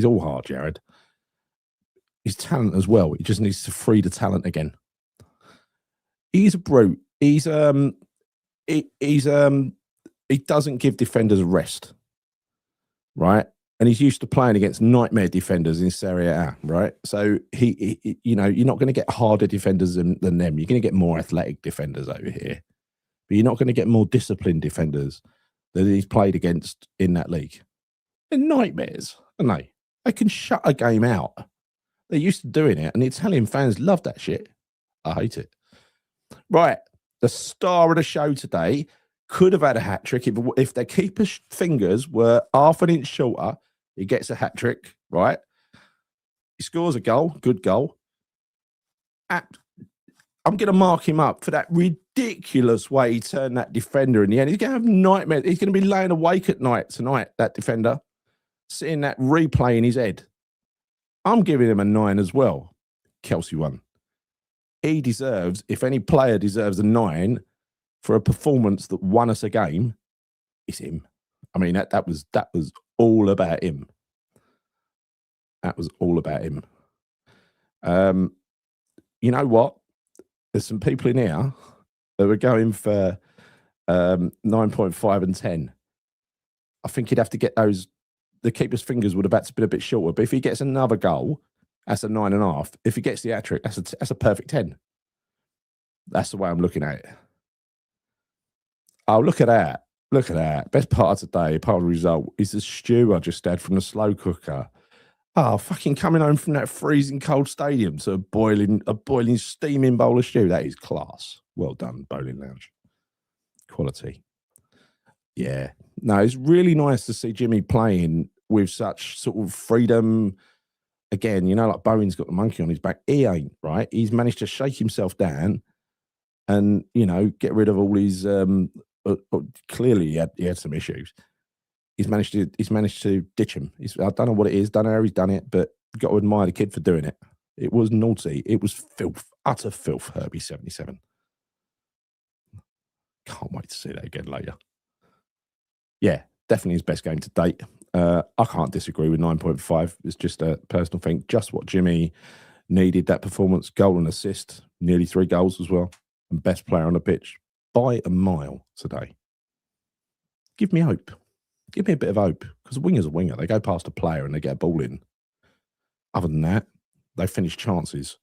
A: all hard, Jared. His talent as well. He just needs to free the talent again. He's a brute. He doesn't give defenders a rest, right? And he's used to playing against nightmare defenders in Serie A, right? So he you're not going to get harder defenders than them. You're going to get more athletic defenders over here, but you're not going to get more disciplined defenders that he's played against in that league. They're nightmares, aren't they? They can shut a game out. They're used to doing it, and the Italian fans love that shit. I hate it. Right, the star of the show today could have had a hat trick if their keeper's fingers were half an inch shorter. He gets a hat trick, right? He scores a goal, good goal. I'm going to mark him up for that ridiculous way he turned that defender in the end. He's going to have nightmares. He's going to be laying awake at night tonight, that defender, seeing that replay in his head. I'm giving him a 9 as well. Kelsey one. He deserves, if any player deserves a 9 for a performance that won us a game, it's him. I mean, that was all about him. That was all about him. You know what? There's some people in here that were going for 9.5 and 10. I think he'd have to get those. The keeper's fingers would have had to be a bit shorter. But if he gets another goal, that's a 9.5. If he gets the hat trick, that's a perfect 10. That's the way I'm looking at it. Oh, look at that. Look at that. Best part of today, part of the result, is the stew I just had from the slow cooker. Oh, fucking coming home from that freezing cold stadium to a boiling, steaming bowl of stew. That is class. Well done, Bowling Lounge. Quality. Yeah. No, it's really nice to see Jimmy playing with such sort of freedom. Again, like Bowen's got the monkey on his back. He ain't, right? He's managed to shake himself down and, get rid of all his... clearly, he had some issues. He's managed to ditch him. I don't know what it is. Don't know how he's done it, but you've got to admire the kid for doing it. It was naughty. It was filth, utter filth, Herbie 77. Can't wait to see that again later. Yeah, definitely his best game to date. I can't disagree with 9.5. It's just a personal thing. Just what Jimmy needed, that performance, goal and assist, nearly 3 goals as well, and best player on the pitch by a mile today. Give me hope. Give me a bit of hope, because a winger's a winger. They go past a player and they get a ball in. Other than that, they finish chances.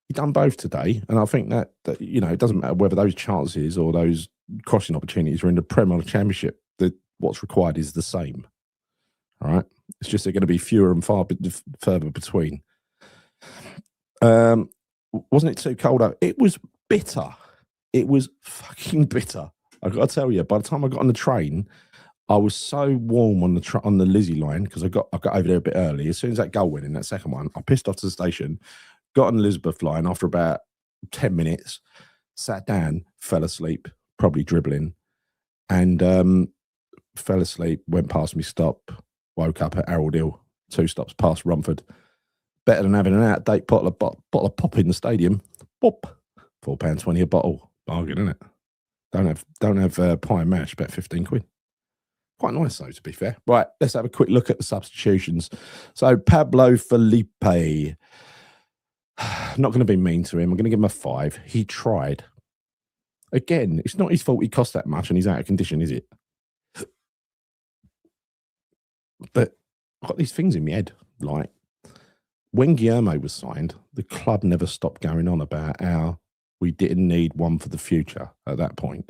A: He's done both today, and I think that it doesn't matter whether those chances or those crossing opportunities are in the Premier Championship. What's required is the same. All right, it's just they're going to be fewer and far further between. Wasn't it too cold out? It was bitter. It was fucking bitter. I got to tell you. By the time I got on the train, I was so warm on the Lizzie line, because I got over there a bit early. As soon as that goal went in, that second one, I pissed off to the station. Got on the Elizabeth line after about 10 minutes, sat down, fell asleep, probably dribbling, and fell asleep, went past me stop, woke up at Harold Hill, 2 stops past Rumford. Better than having an out-of-date bottle of pop in the stadium. Pop, £4.20 a bottle. Bargain, isn't it? Don't have pie and mash, about 15 quid. Quite nice, though, to be fair. Right, let's have a quick look at the substitutions. So, Pablo Felipe. Not going to be mean to him. I'm going to give him a 5. He tried. Again, it's not his fault he cost that much and he's out of condition, is it? But I've got these things in my head. Like, when Guillermo was signed, the club never stopped going on about how we didn't need one for the future at that point.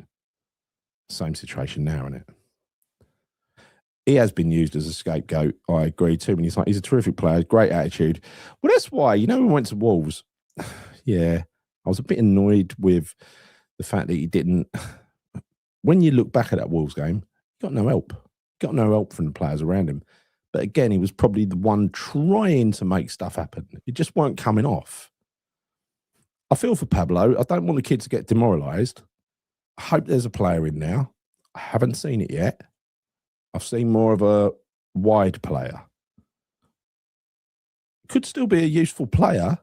A: Same situation now, isn't it? He has been used as a scapegoat. I agree too many times. He's a terrific player, great attitude. Well, that's why, when we went to Wolves, yeah, I was a bit annoyed with the fact that he didn't. When you look back at that Wolves game, he got no help. Got no help from the players around him. But again, he was probably the one trying to make stuff happen. It just weren't coming off. I feel for Pablo. I don't want the kid to get demoralised. I hope there's a player in now. I haven't seen it yet. I've seen more of a wide player. Could still be a useful player,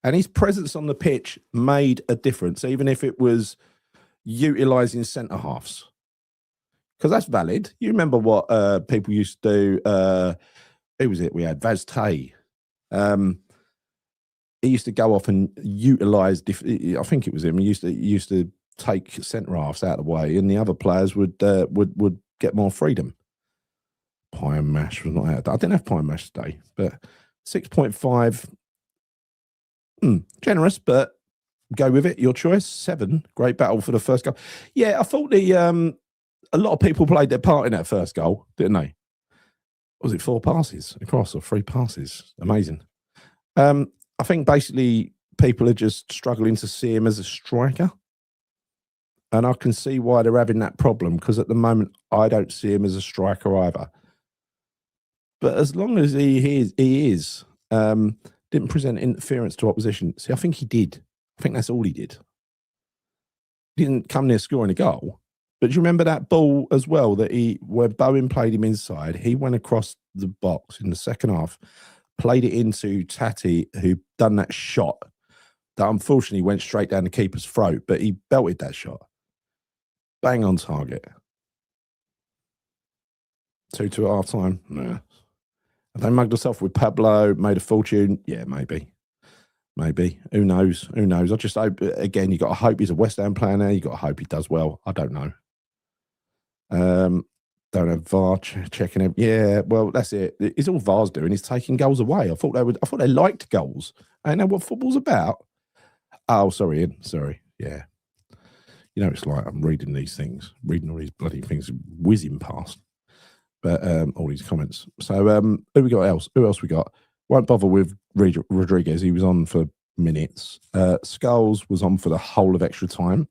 A: and his presence on the pitch made a difference, even if it was utilising centre halves. Because that's valid. You remember what people used to do? Who was it? We had Matchday. He used to go off and utilise. I think it was him. He used to take centre halves out of the way, and the other players would get more freedom. Pie and mash was not out. I didn't have pie and mash today, but 6.5, generous, but go with it. Your choice. 7, great battle for the first goal. Yeah, I thought a lot of people played their part in that first goal, didn't they? Was it 4 passes across or 3 passes? Amazing. I think basically people are just struggling to see him as a striker. And I can see why they're having that problem, because at the moment, I don't see him as a striker either. But as long as he is didn't present interference to opposition. See, I think he did. I think that's all he did. He didn't come near scoring a goal. But do you remember that ball as well where Bowen played him inside? He went across the box in the second half, played it into Tati, who done that shot that unfortunately went straight down the keeper's throat, but he belted that shot. Bang on target. 2-2 at half time. Nah. Have they mugged us off with Pablo, made a fortune? Yeah, maybe. Maybe. Who knows? Who knows? I just hope, again, you got to hope he's a West Ham player now. You got to hope he does well. I don't know. Don't have VAR checking him. Yeah, well, that's it. It's all VAR's doing is taking goals away. I thought they liked goals. I know what football's about. Oh, sorry, Ian. Sorry. Yeah. It's like I'm reading these things, reading all these bloody things whizzing past. But all these comments. So who we got else? Who else we got? Won't bother with Rodriguez. He was on for minutes. Skulls was on for the whole of extra time.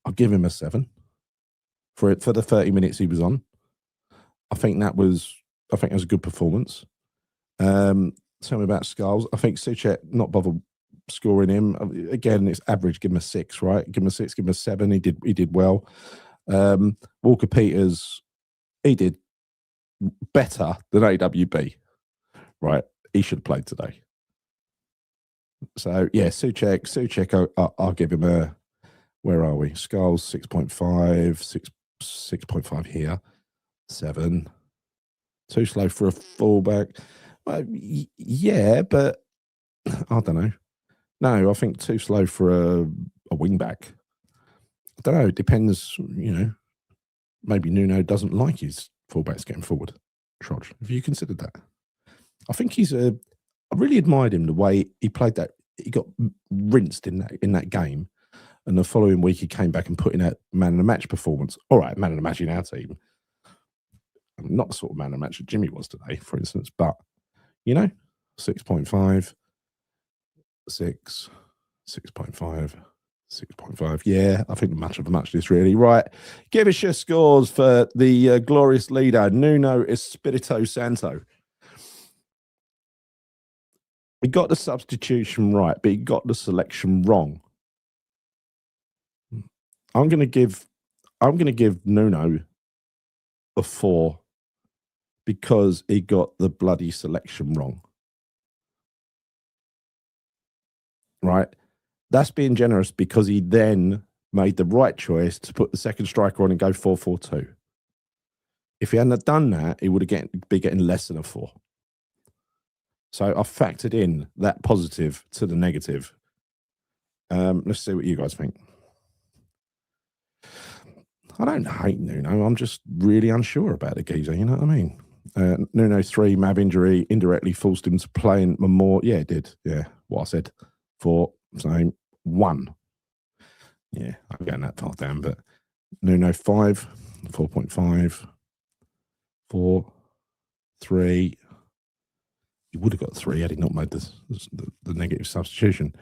A: I'll give him a 7 for the 30 minutes he was on. I think that was a good performance. Tell me about Skulls. I think Suchet, not bother scoring him. Again, it's average. Give him a 6, right? Give him a 6. Give him a 7. He did well. Walker Peters, he did better than AWB, right? He should have played today. So, yeah, Souček, I'll give him a, where are we? Skulls, 6.5, 6.5 here, 7. Too slow for a fullback. Well, yeah, but I don't know. No, I think too slow for a wing back. I don't know. It depends, maybe Nuno doesn't like his fullbacks getting forward. Trudge. Have you considered that? I think I really admired him the way he played that. He got rinsed in that game, and the following week he came back and put in a man of the match performance. All right, man of the match in our team. Not the sort of man of the match that Jimmy was today, for instance, but 6.5, 6, 6.5. 6.5. Yeah, I think the match of the match is really right. Give us your scores for the glorious leader, Nuno Espirito Santo. He got the substitution right, but he got the selection wrong. I'm going to give Nuno a 4 because he got the bloody selection wrong. Right? That's being generous because he then made the right choice to put the second striker on and go 4-4-2. If he hadn't done that, he would be getting less than a 4. So I factored in that positive to the negative. Let's see what you guys think. I don't hate Nuno. I'm just really unsure about the geezer. You know what I mean? Nuno 3, Mav injury indirectly forced him to play in more. Yeah, it did. Yeah, what I said. 4, so 1. Yeah, I'm getting that far down. But Nuno 5, 4.5, 4, 3. He would have got 3 had he not made the negative substitution.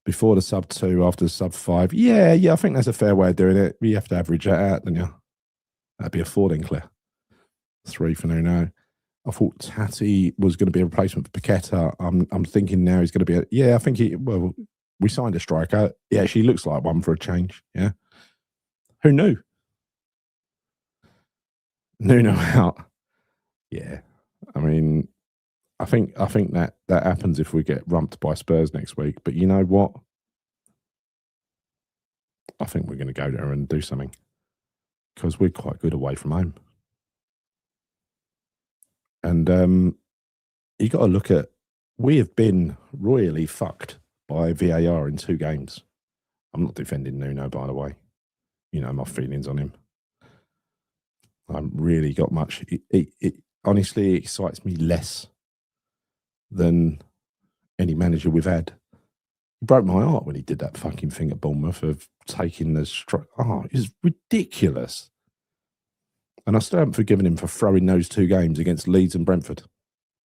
A: Before the sub 2, after the sub 5. Yeah, I think that's a fair way of doing it. You have to average that out, don't you? That'd be a 4 then, Claire. 3 for Nuno. I thought Tati was going to be a replacement for Paqueta. I'm thinking now he's going to be I think we signed a striker. Yeah, she looks like one for a change. Yeah. Who knew? Nuno out. Yeah. I mean, I think that happens if we get rumped by Spurs next week. But you know what? I think we're going to go there and do something because we're quite good away from home. And you got to look at, we have been royally fucked by VAR in 2 games. I'm not defending Nuno, by the way. You know my feelings on him. I haven't really got much. It honestly excites me less than any manager we've had. He broke my heart when he did that fucking thing at Bournemouth of taking the strike. Oh, it's ridiculous. And I still haven't forgiven him for throwing those 2 games against Leeds and Brentford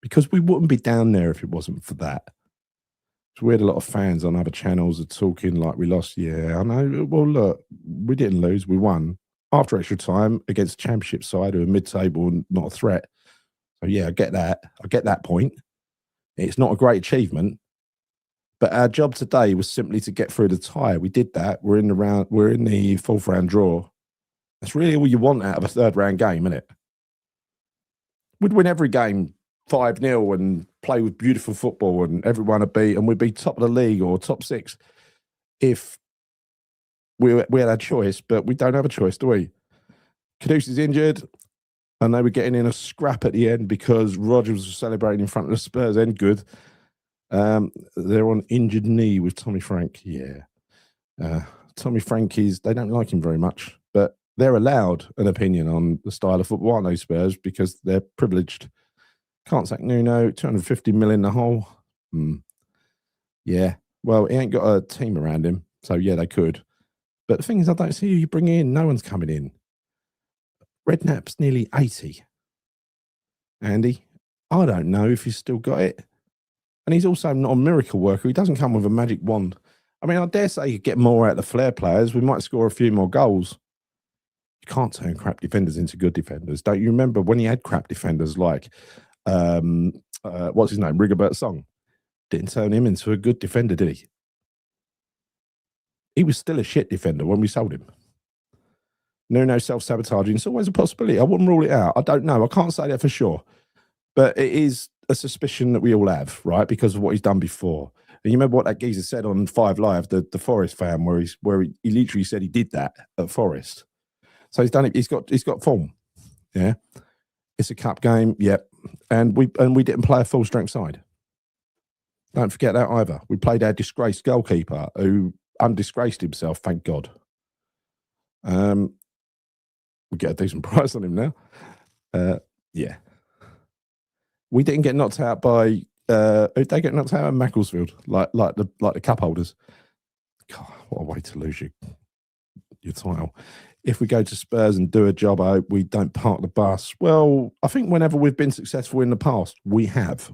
A: because we wouldn't be down there if it wasn't for that. So we had a lot of fans on other channels are talking like we lost. Yeah, I know. Well, look, we didn't lose. We won after extra time against a championship side who are mid-table and not a threat. So, yeah, I get that. I get that point. It's not a great achievement. But our job today was simply to get through the tie. We did that. We're in the 4th round draw. That's really all you want out of a 3rd round game, isn't it? We'd win every game 5-0 and play with beautiful football and everyone would be, and we'd be top of the league or top 6 if we had a choice, but we don't have a choice, do we? Caduce's injured and they were getting in a scrap at the end because Rodgers was celebrating in front of the Spurs end. Good. They're on injured knee with Tommy Frank. Yeah. Tommy Frank they don't like him very much, but they're allowed an opinion on the style of football, aren't they, Spurs? Because they're privileged. Can't sack Nuno, 250 million in the hole. Yeah. Well, he ain't got a team around him, so yeah, they could. But the thing is, I don't see who you bring in. No one's coming in. Redknapp's nearly 80. Andy, I don't know if he's still got it. And he's also not a miracle worker. He doesn't come with a magic wand. I mean, I dare say you get more out of the flair players. We might score a few more goals. You can't turn crap defenders into good defenders. Don't you remember when he had crap defenders like, what's his name, Rigobert Song? Didn't turn him into a good defender, did he? He was still a shit defender when we sold him. No self-sabotaging. It's always a possibility. I wouldn't rule it out. I don't know. I can't say that for sure. But it is a suspicion that we all have, right? Because of what he's done before. And you remember what that geezer said on 5 Live, the Forest fan, where he literally said he did that at Forest. So he's done it. He's got form. Yeah, it's a cup game. Yep, and we didn't play a full strength side. Don't forget that either. We played our disgraced goalkeeper, who undisgraced himself. Thank God. We get a decent price on him now. Yeah, we didn't get knocked out by. They get knocked out at Macclesfield, like the cup holders. God, what a way to lose your title. If we go to Spurs and do a job, I hope we don't park the bus. Well, I think whenever we've been successful in the past, we have.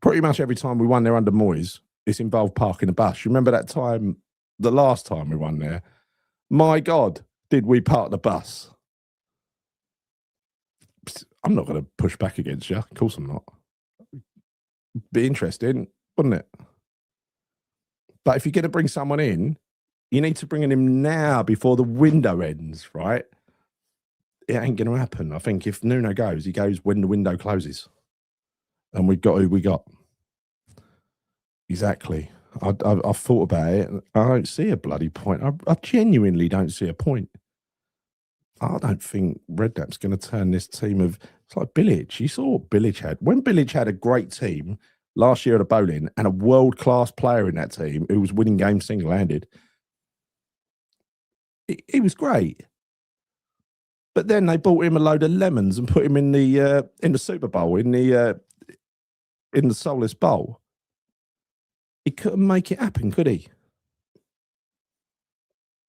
A: Pretty much every time we won there under Moyes, it's involved parking a bus. You remember that time, the last time we won there? My God, did we park the bus? I'm not going to push back against you. Of course I'm not. Be interesting, wouldn't it? But if you're going to bring someone in, you need to bring him now before the window ends, right? It ain't going to happen. I think if Nuno goes, he goes when the window closes. And we've got who we got. Exactly. I've thought about it. I don't see a bloody point. I genuinely don't see a point. I don't think Redknapp's going to turn this team of... It's like Bilic. You saw what Bilic had. When Bilic had a great team last year at a Bowen and a world-class player in that team who was winning games single-handed, he was great. But then they bought him a load of lemons and put him in the Super Bowl, in the Soulless Bowl. He couldn't make it happen, could he?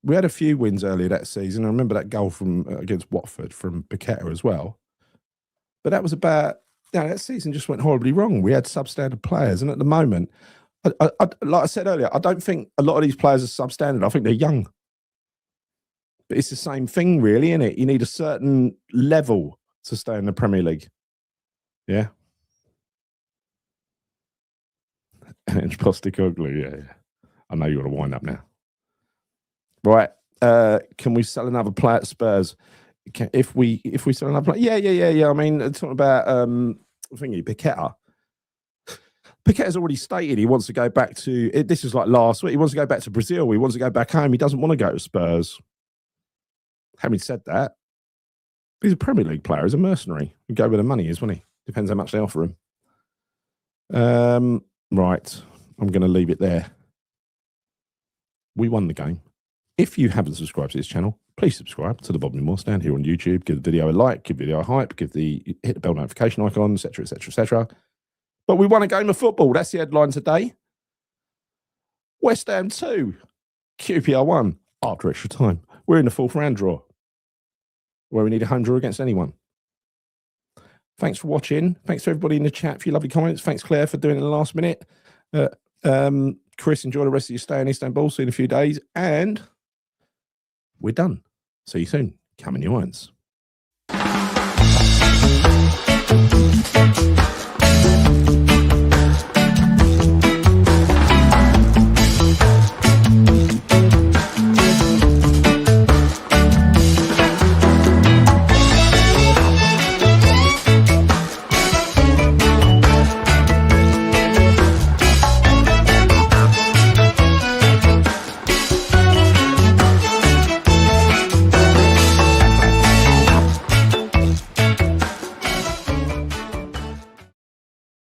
A: We had a few wins earlier that season. I remember that goal from against Watford from Paqueta as well. But that was about, that season just went horribly wrong. We had substandard players. And at the moment, like I said earlier, I don't think a lot of these players are substandard. I think they're young. But it's the same thing, really, isn't it? You need a certain level to stay in the Premier League. Yeah. And Postecoglou, yeah. I know you're going to wind up now. Right. Can we sell another player at Spurs? If we sell another player, yeah. I mean, talking about Paqueta. Paqueta's already stated he wants to go back to. This was like last week. He wants to go back to Brazil. He wants to go back home. He doesn't want to go to Spurs. Having said that, he's a Premier League player. He's a mercenary. He'd go where the money is, wouldn't he? Depends how much they offer him. Right. I'm going to leave it there. We won the game. If you haven't subscribed to this channel, please subscribe to the Bob Moore Stand here on YouTube. Give the video a like, give the video a hype, hit the bell notification icon, etc., etc., etc. But we won a game of football. That's the headline today. West Ham 2, QPR 1 after extra time. We're in the 4th round draw, where we need a home draw against anyone. Thanks for watching. Thanks to everybody in the chat for your lovely comments. Thanks, Claire, for doing it in the last minute. Chris, enjoy the rest of your stay in Istanbul. See you in a few days. And we're done. See you soon. Come in your irons.